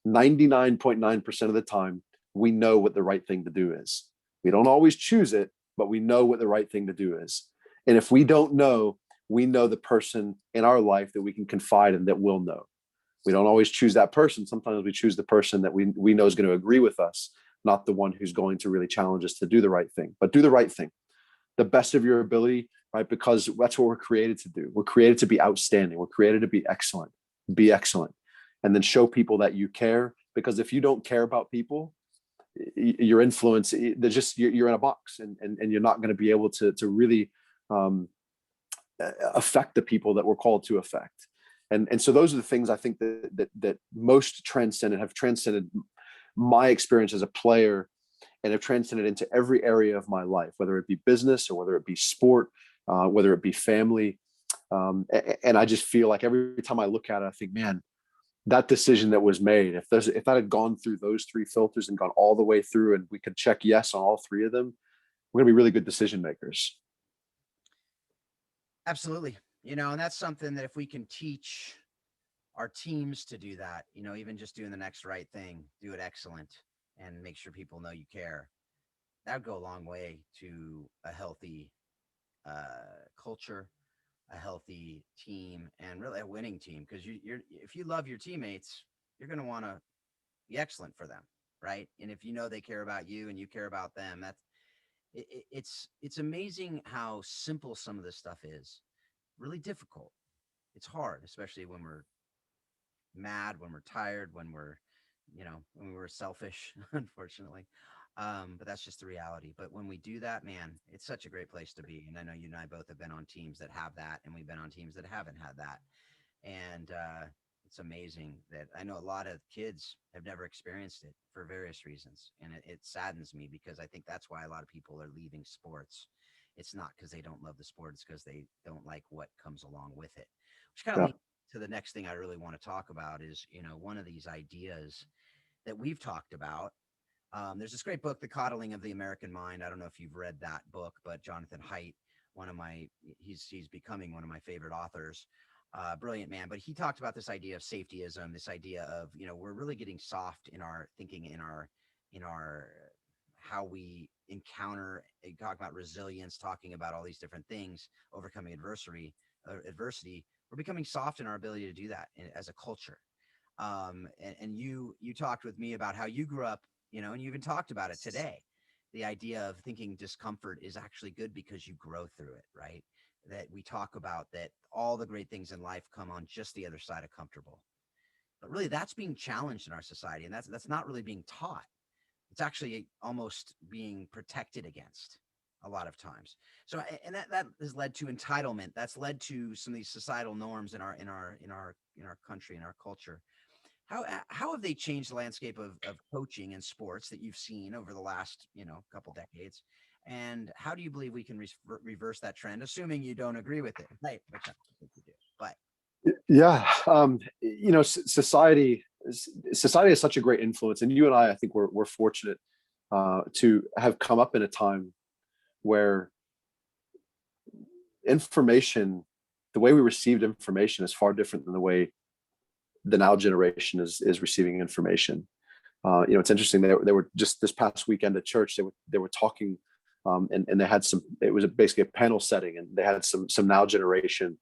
99.9% of the time, we know what the right thing to do is. We don't always choose it, but we know what the right thing to do is. And if we don't know, we know the person in our life that we can confide in that will know. We don't always choose that person. Sometimes we choose the person that we know is going to agree with us, not the one who's going to really challenge us to do the right thing. But do the right thing, the best of your ability, right? Because that's what we're created to do. We're created to be outstanding. We're created to be excellent. Be excellent. And then show people that you care. Because if you don't care about people, your influence, you're in a box, and you're not going to be able to really affect the people that we're called to affect. And so those are the things I think that most have transcended my experience as a player, and have transcended into every area of my life, whether it be business or whether it be sport, whether it be family. And I just feel like every time I look at it, I think, man, that decision that was made, if that had gone through those three filters and gone all the way through, and we could check yes on all three of them, we're going to be really good decision makers. Absolutely. And that's something that if we can teach our teams to do that, even just doing the next right thing, do it excellent, and make sure people know you care, that would go a long way to a healthy culture, a healthy team, and really a winning team. Because if you love your teammates, you're going to want to be excellent for them, right? And if you know they care about you and you care about them, it's amazing how simple some of this stuff is. Really difficult. It's hard, especially when we're mad, when we're tired, when we're selfish, unfortunately. But that's just the reality. But when we do that, man, it's such a great place to be. And I know you and I both have been on teams that have that, and we've been on teams that haven't had that. And it's amazing that I know a lot of kids have never experienced it for various reasons. And it saddens me, because I think that's why a lot of people are leaving sports. It's not because they don't love the sport, it's because they don't like what comes along with it. Which kind of Yeah. leads to the next thing I really want to talk about is, one of these ideas that we've talked about. There's this great book, The Coddling of the American Mind. I don't know if you've read that book, but Jonathan Haidt, he's becoming one of my favorite authors. Brilliant man. But he talked about this idea of safetyism, this idea of, we're really getting soft in our thinking, in our how we encounter, talk about resilience, talking about all these different things, overcoming adversity. We're becoming soft in our ability to do that as a culture. And you talked with me about how you grew up, and you even talked about it today. The idea of thinking discomfort is actually good because you grow through it, right? That we talk about that all the great things in life come on just the other side of comfortable. But really, that's being challenged in our society, and that's not really being taught. It's actually almost being protected against a lot of times. So, and that has led to entitlement. That's led to some of these societal norms in our country, in our culture. How have they changed the landscape of coaching and sports that you've seen over the last couple decades? And how do you believe we can reverse that trend, assuming you don't agree with it, right? Which I don't think you do, but Yeah, society has such a great influence, and you and I think we're fortunate to have come up in a time where information, the way we received information, is far different than the way the now generation is receiving information. It's interesting. They were just this past weekend at church. They were talking, and they had some. It was basically a panel setting, and they had some now generation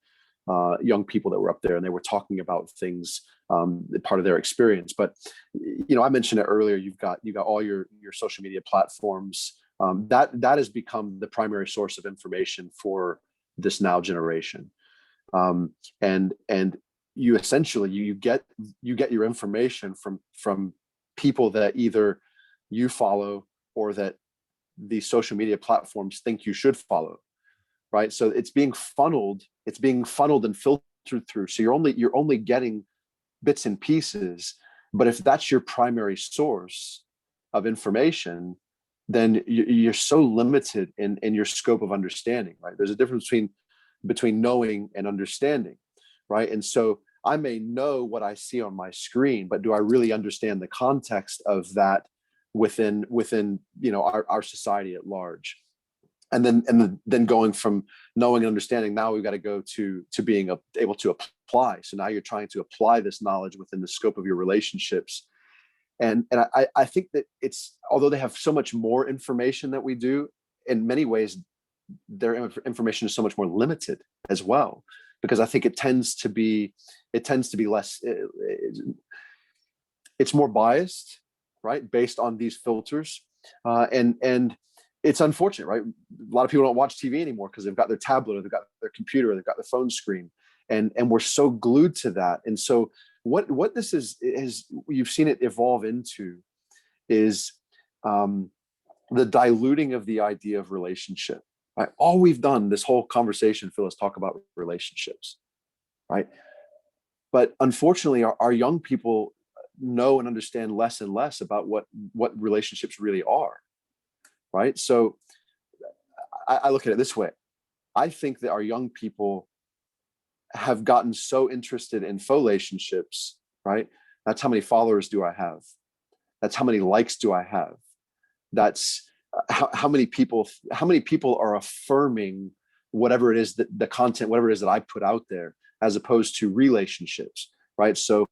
young people that were up there, and they were talking about things, part of their experience. But I mentioned it earlier. You've got all your social media platforms. That has become the primary source of information for this now generation, and you essentially you get your information from people that either you follow or that these social media platforms think you should follow, right? So it's being funneled and filtered through. So you're only getting bits and pieces. But if that's your primary source of information, then you're so limited in your scope of understanding, right? There's a difference between knowing and understanding, right? And so I may know what I see on my screen, but do I really understand the context of that within our society at large? And then going from knowing and understanding, now we've got to go to being able to apply. So now you're trying to apply this knowledge within the scope of your relationships. And I think that although they have so much more information that we do, in many ways, their information is so much more limited as well, because I think it tends to be less, it's more biased, right, based on these filters, and it's unfortunate, right? A lot of people don't watch TV anymore because they've got their tablet, or they've got their computer, or they've got their phone screen, and we're so glued to that. And so what this is you've seen it evolve into is the diluting of the idea of relationship. Right? All we've done this whole conversation, Phil, is talk about relationships, right? But unfortunately, our young people know and understand less and less about what relationships really are, right? So I look at it this way. I think that our young people have gotten so interested in faux relationships, right? That's how many followers do I have? That's how many likes do I have? That's how many people are affirming whatever it is that the content, whatever it is that I put out there, as opposed to relationships, right? So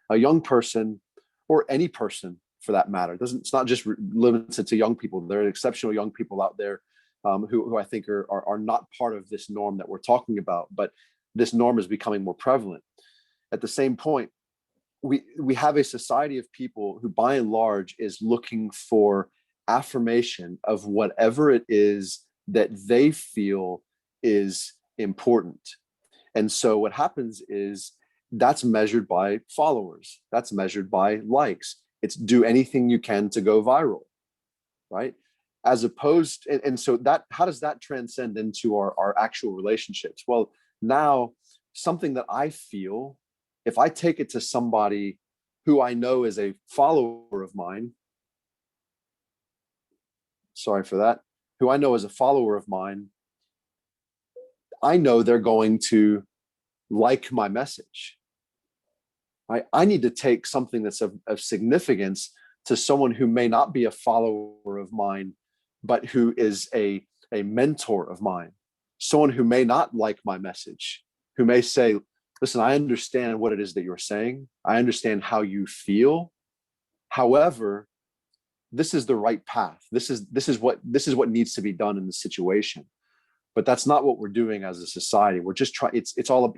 a young person, or any person for that matter, it's not just limited to young people. There are exceptional young people out there who I think are not part of this norm that we're talking about, but this norm is becoming more prevalent. At the same point, we have a society of people who, by and large, is looking for affirmation of whatever it is that they feel is important. And so what happens is that's measured by followers, that's measured by likes. It's do anything you can to go viral, right? As opposed, and so that, how does that transcend into our actual relationships? Well, now something that I feel, if I take it to somebody who I know is a follower of mine, sorry for that, who I know is a follower of mine, I know they're going to like my message. I need to take something that's of significance to someone who may not be a follower of mine, but who is a mentor of mine, someone who may not like my message, who may say, listen, I understand what it is that you're saying. I understand how you feel. However, this is the right path. This is what needs to be done in the situation. but that's not what we're doing as a society. We're just trying, it's all,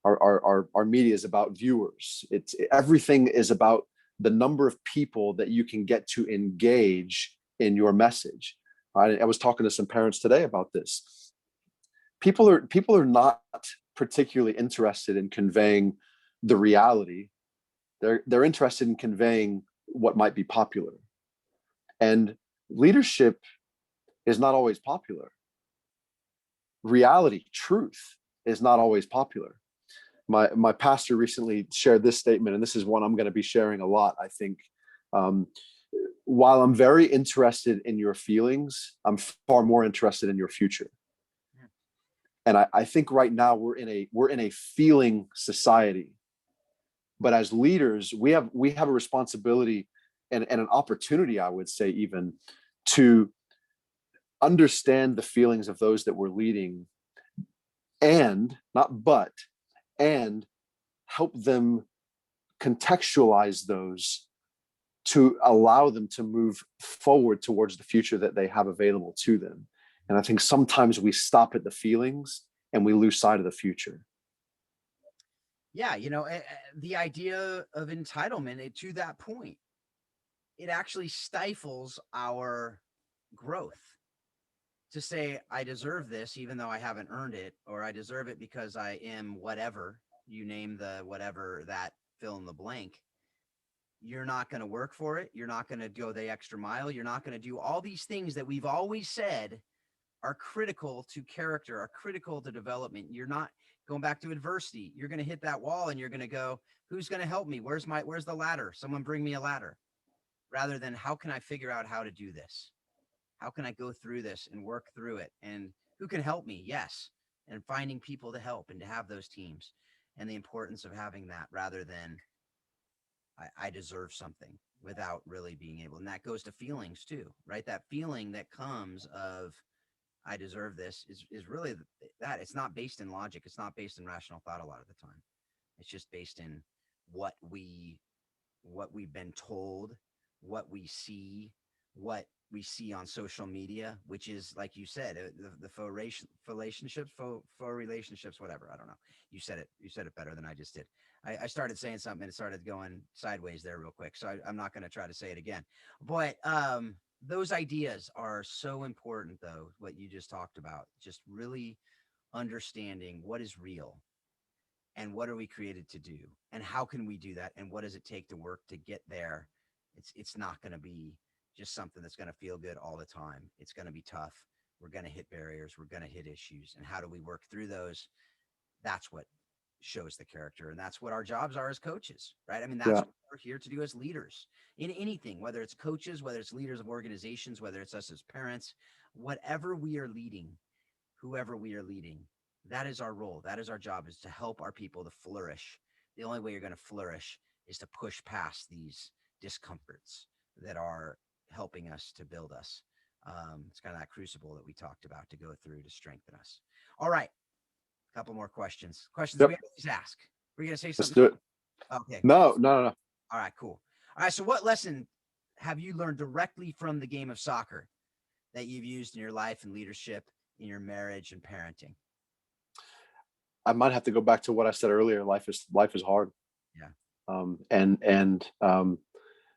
our media is about viewers. Everything is about the number of people that you can get to engage in your message. Right? I was talking to some parents today about this. People are not particularly interested in conveying the reality. They're interested in conveying what might be popular. And leadership is not always popular. Reality, truth is not always popular. My pastor recently shared this statement, and this is one I'm going to be sharing a lot, I think. While I'm very interested in your feelings, I'm far more interested in your future. And I think right now we're in a feeling society. But as leaders, we have a responsibility and an opportunity, I would say, even to understand the feelings of those that we're leading, and help them contextualize those to allow them to move forward towards the future that they have available to them. And I think sometimes we stop at the feelings and we lose sight of the future. Yeah, the idea of entitlement, to that point, it actually stifles our growth. To say, I deserve this, even though I haven't earned it, or I deserve it because I am whatever, you name the whatever that fill in the blank. You're not going to work for it. You're not going to go the extra mile. You're not going to do all these things that we've always said are critical to character, are critical to development. You're not going back to adversity. You're going to hit that wall and you're going to go, who's going to help me? Where's the ladder? Someone bring me a ladder. Rather than, how can I figure out how to do this? How can I go through this and work through it? And who can help me? Yes. And finding people to help and to have those teams, and the importance of having that, rather than I deserve something without really being able. And that goes to feelings too, right? That feeling that comes of, I deserve this, is really that. It's not based in logic. It's not based in rational thought a lot of the time. It's just based in what we've been told, what we see on social media, which is, like you said, the faux relationships, whatever. I don't know. You said it better than I just did. I started saying something and it started going sideways there real quick. So I'm not going to try to say it again, but those ideas are so important, though, what you just talked about, just really understanding what is real and what are we created to do and how can we do that and what does it take to work to get there. It's not going to be just something that's going to feel good all the time. It's going to be tough. We're going to hit barriers. We're going to hit issues. And how do we work through those? That's what shows the character. And that's what our jobs are as coaches, right? I mean, that's what we're here to do as leaders in anything, whether it's coaches, whether it's leaders of organizations, whether it's us as parents, whatever we are leading, whoever we are leading, that is our role. That is our job, is to help our people to flourish. The only way you're going to flourish is to push past these discomforts that are helping us to build us. It's kind of that crucible that we talked about to go through to strengthen us. All right. A couple more questions. We always ask. Were you going to say something? Let's do it. Okay. No. All right, cool. All right. So what lesson have you learned directly from the game of soccer that you've used in your life and leadership, in your marriage and parenting? I might have to go back to what I said earlier. Life is hard. Yeah. And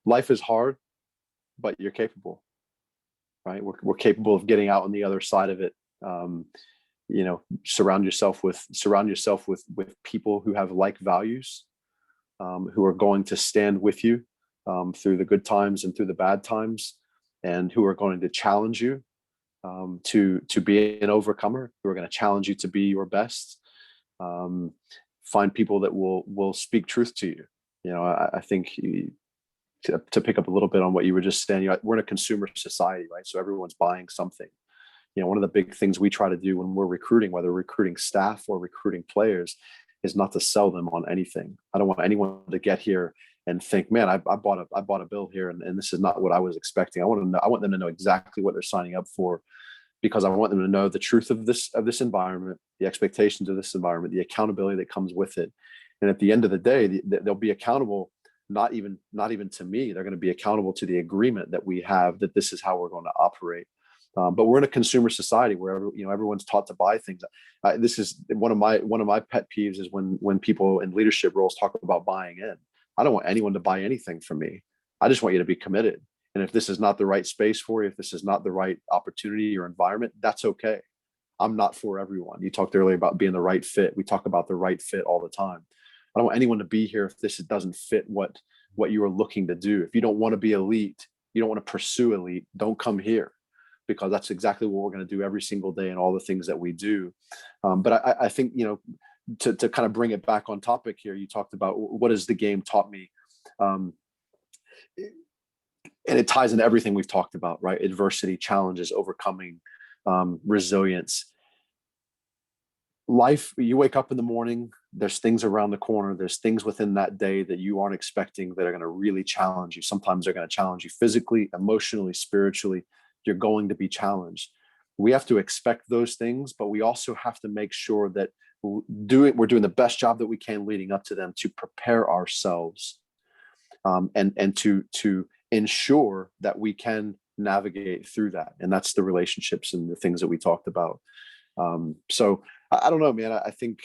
life is hard, but you're capable, right? We're capable of getting out on the other side of it. Surround yourself with people who have like values, who are going to stand with you through the good times and through the bad times, and who are going to challenge you to be an overcomer, who are going to challenge you to be your best. Find people that will speak truth to you. I think to pick up a little bit on what you were just saying, we're in a consumer society, right? So everyone's buying something. One of the big things we try to do when we're recruiting, whether recruiting staff or recruiting players, is not to sell them on anything. I don't want anyone to get here and think, man, I bought a bill here and this is not what I was expecting. I want them to know exactly what they're signing up for, because I want them to know the truth of this environment, the expectations of this environment, the accountability that comes with it. And at the end of the day, they'll be accountable, not even to me. They're going to be accountable to the agreement that we have, that this is how we're going to operate. But we're in a consumer society where everyone's taught to buy things. This is one of my pet peeves is when people in leadership roles talk about buying in. I don't want anyone to buy anything from me. I just want you to be committed. And if this is not the right space for you, if this is not the right opportunity or environment, that's okay. I'm not for everyone. You talked earlier about being the right fit. We talk about the right fit all the time. I don't want anyone to be here if this doesn't fit what you are looking to do. If you don't want to be elite, you don't want to pursue elite, don't come here, because that's exactly what we're going to do every single day and all the things that we do. But I think, to kind of bring it back on topic here, you talked about what has the game taught me? And it ties into everything we've talked about, right? Adversity, challenges, overcoming, resilience. Life, you wake up in the morning, there's things around the corner, there's things within that day that you aren't expecting that are going to really challenge you. Sometimes they're going to challenge you physically, emotionally, spiritually. You're going to be challenged. We have to expect those things, but we also have to make sure that we're doing the best job that we can leading up to them to prepare ourselves, and to ensure that we can navigate through that. And that's the relationships and the things that we talked about. So I don't know, man. I think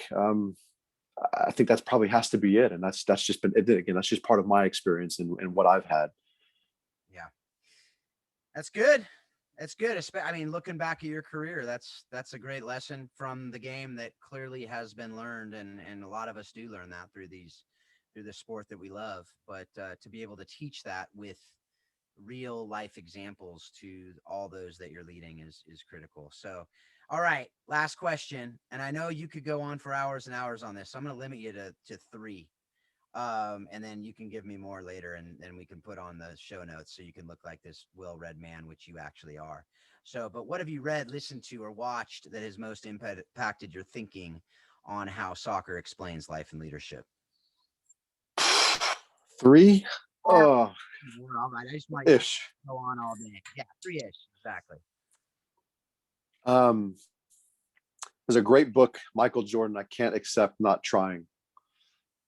that's probably has to be it. And that's just been, again, that's just part of my experience and what I've had. Yeah, that's good. That's good. I mean, looking back at your career, that's a great lesson from the game that clearly has been learned. And a lot of us do learn that through the sport that we love, but to be able to teach that with real life examples to all those that you're leading is critical. So, all right, last question. And I know you could go on for hours and hours on this, so I'm going to limit you to 3. And then you can give me more later, and we can put on the show notes so you can look like this well-read man, which you actually are. So, but what have you read, listened to, or watched that has most impacted your thinking on how soccer explains life and leadership? 3? Yeah. Oh, All right. I just might ish. go on all day. Yeah, 3-ish. Exactly. There's a great book, Michael Jordan, I Can't Accept Not Trying.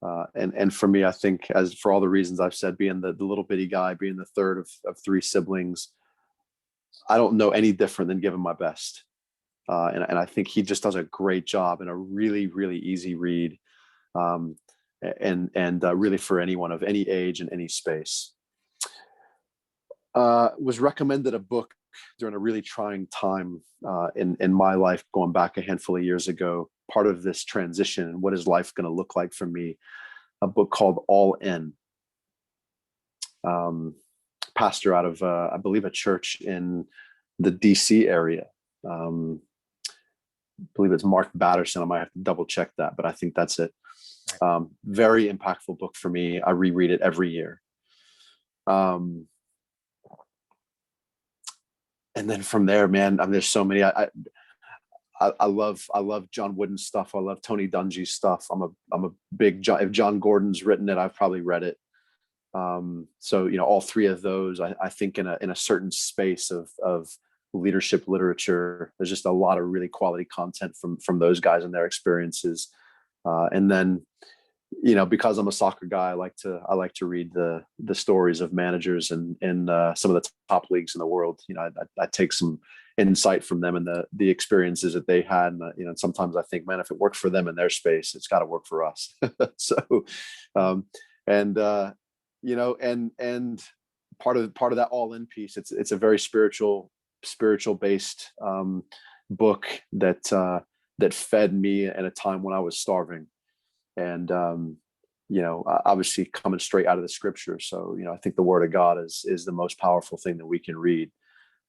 And for me, I think, as for all the reasons I've said, being the little bitty guy, being the third of 3 siblings, I don't know any different than giving my best. And I think he just does a great job, and a really, really easy read. And really for anyone of any age and any space. Was recommended a book during a really trying time in my life, going back a handful of years ago, part of this transition and what is life going to look like for me, a book called All In. Pastor out of, I believe, a church in the DC area. I believe it's Mark Batterson. I might have to double check that, but I think that's it. Very impactful book for me. I reread it every year. And then from there, man, I mean, there's so many. I love John Wooden's stuff. I love Tony Dungy's stuff. I'm a big John. If John Gordon's written it, I've probably read it. So all 3 of those, I think in a certain space of leadership literature, there's just a lot of really quality content from those guys and their experiences. And then, because I'm a soccer guy, I like to read the stories of managers in some of the top leagues in the world. I take some insight from them and the experiences that they had. And, sometimes I think, man, if it worked for them in their space, it's got to work for us. So, and part of that All In piece, it's a very spiritual based book that fed me at a time when I was starving. And obviously coming straight out of the scripture. So I think the word of God is the most powerful thing that we can read.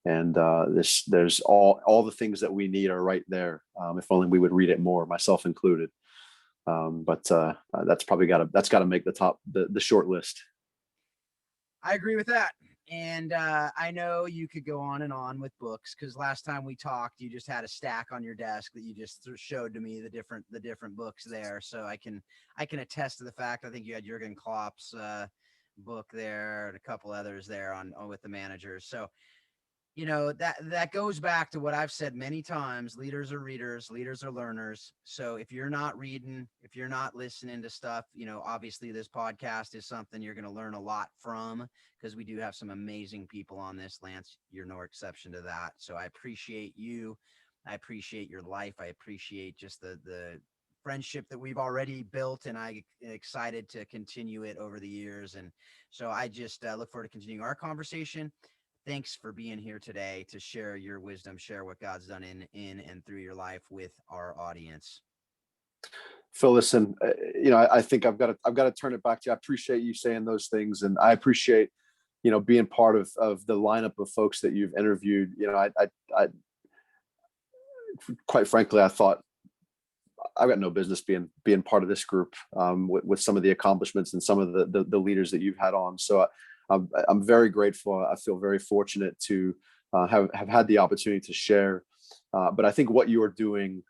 And there's all the things that we need are right there. If only we would read it more, myself included. But that's got to make the short list. I agree with that. And I know you could go on and on with books, because last time we talked, you just had a stack on your desk that you just showed to me the different books there. So I can attest to the fact. I think you had Jurgen Klopp's book there and a couple others there on with the managers. So That goes back to what I've said many times. Leaders are readers, leaders are learners. So if you're not reading, if you're not listening to stuff, obviously this podcast is something you're going to learn a lot from, because we do have some amazing people on this. Lance, you're no exception to that. So I appreciate you. I appreciate your life. I appreciate just the friendship that we've already built, and I'm excited to continue it over the years. And so I just look forward to continuing our conversation. Thanks for being here today to share your wisdom, share what God's done in and through your life with our audience. Phil, listen, I think I've got to turn it back to you. I appreciate you saying those things, and I appreciate, being part of the lineup of folks that you've interviewed. I quite frankly, I thought I've got no business being part of this group, with some of the accomplishments and some of the leaders that you've had on. So I'm very grateful. I feel very fortunate to have had the opportunity to share. But I think what you are doing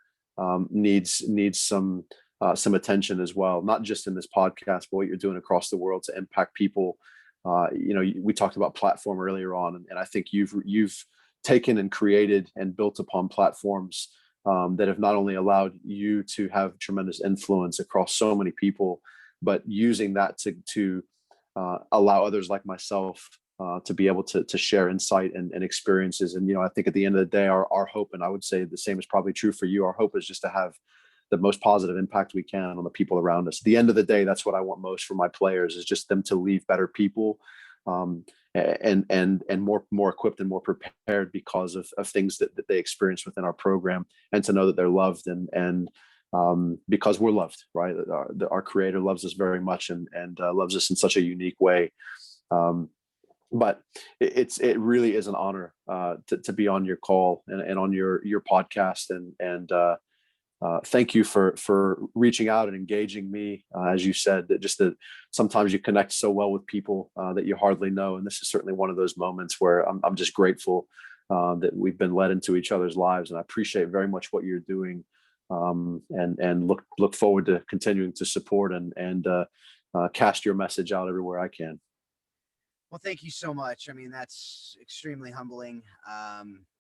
needs some attention as well, not just in this podcast, but what you're doing across the world to impact people. We talked about platform earlier on, and I think you've taken and created and built upon platforms that have not only allowed you to have tremendous influence across so many people, but using that to allow others like myself to be able to share insight and experiences. And, I think at the end of the day, our hope, and I would say the same is probably true for you, our hope is just to have the most positive impact we can on the people around us. At the end of the day, that's what I want most for my players, is just them to leave better people, and more equipped and more prepared because of things that they experience within our program, and to know that they're loved and because we're loved, right? Our creator loves us very much, and loves us in such a unique way. But it really is an honor to be on your call and on your podcast, and thank you for reaching out and engaging me. As you said, that sometimes you connect so well with people that you hardly know, and this is certainly one of those moments where I'm just grateful that we've been led into each other's lives, and I appreciate very much what you're doing, and look forward to continuing to support and cast your message out everywhere I can. Well, thank you so much. I mean, that's extremely humbling.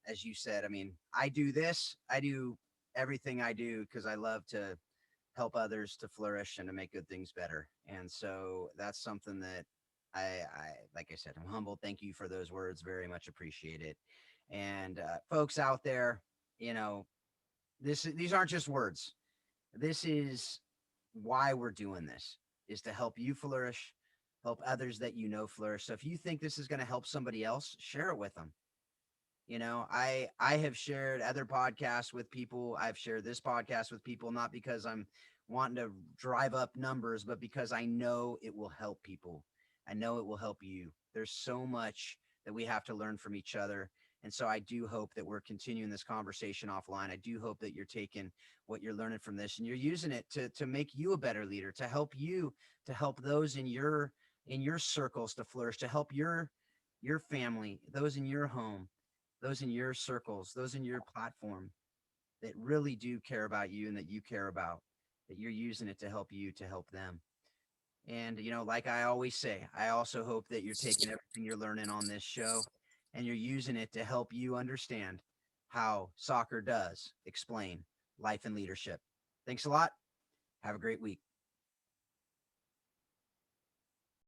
As you said, I mean, I do everything I do because I love to help others to flourish and to make good things better. And so that's something that like I said, I'm humbled. Thank you for those words. Very much appreciate it. And folks out there, these aren't just words. This is why we're doing this, is to help you flourish, help others that flourish. So if you think this is going to help somebody else, share it with them. I have shared other podcasts with people. I've shared this podcast with people, not because I'm wanting to drive up numbers, but because I know it will help people. I know it will help you. There's so much that we have to learn from each other. And so I do hope that we're continuing this conversation offline. I do hope that you're taking what you're learning from this and you're using it to make you a better leader, to help you, to help those in your circles to flourish, to help your family, those in your home, those in your circles, those in your platform that really do care about you and that you care about, that you're using it to help you, to help them. And, like I always say, I also hope that you're taking everything you're learning on this show and you're using it to help you understand how soccer does explain life and leadership. Thanks a lot. Have a great week.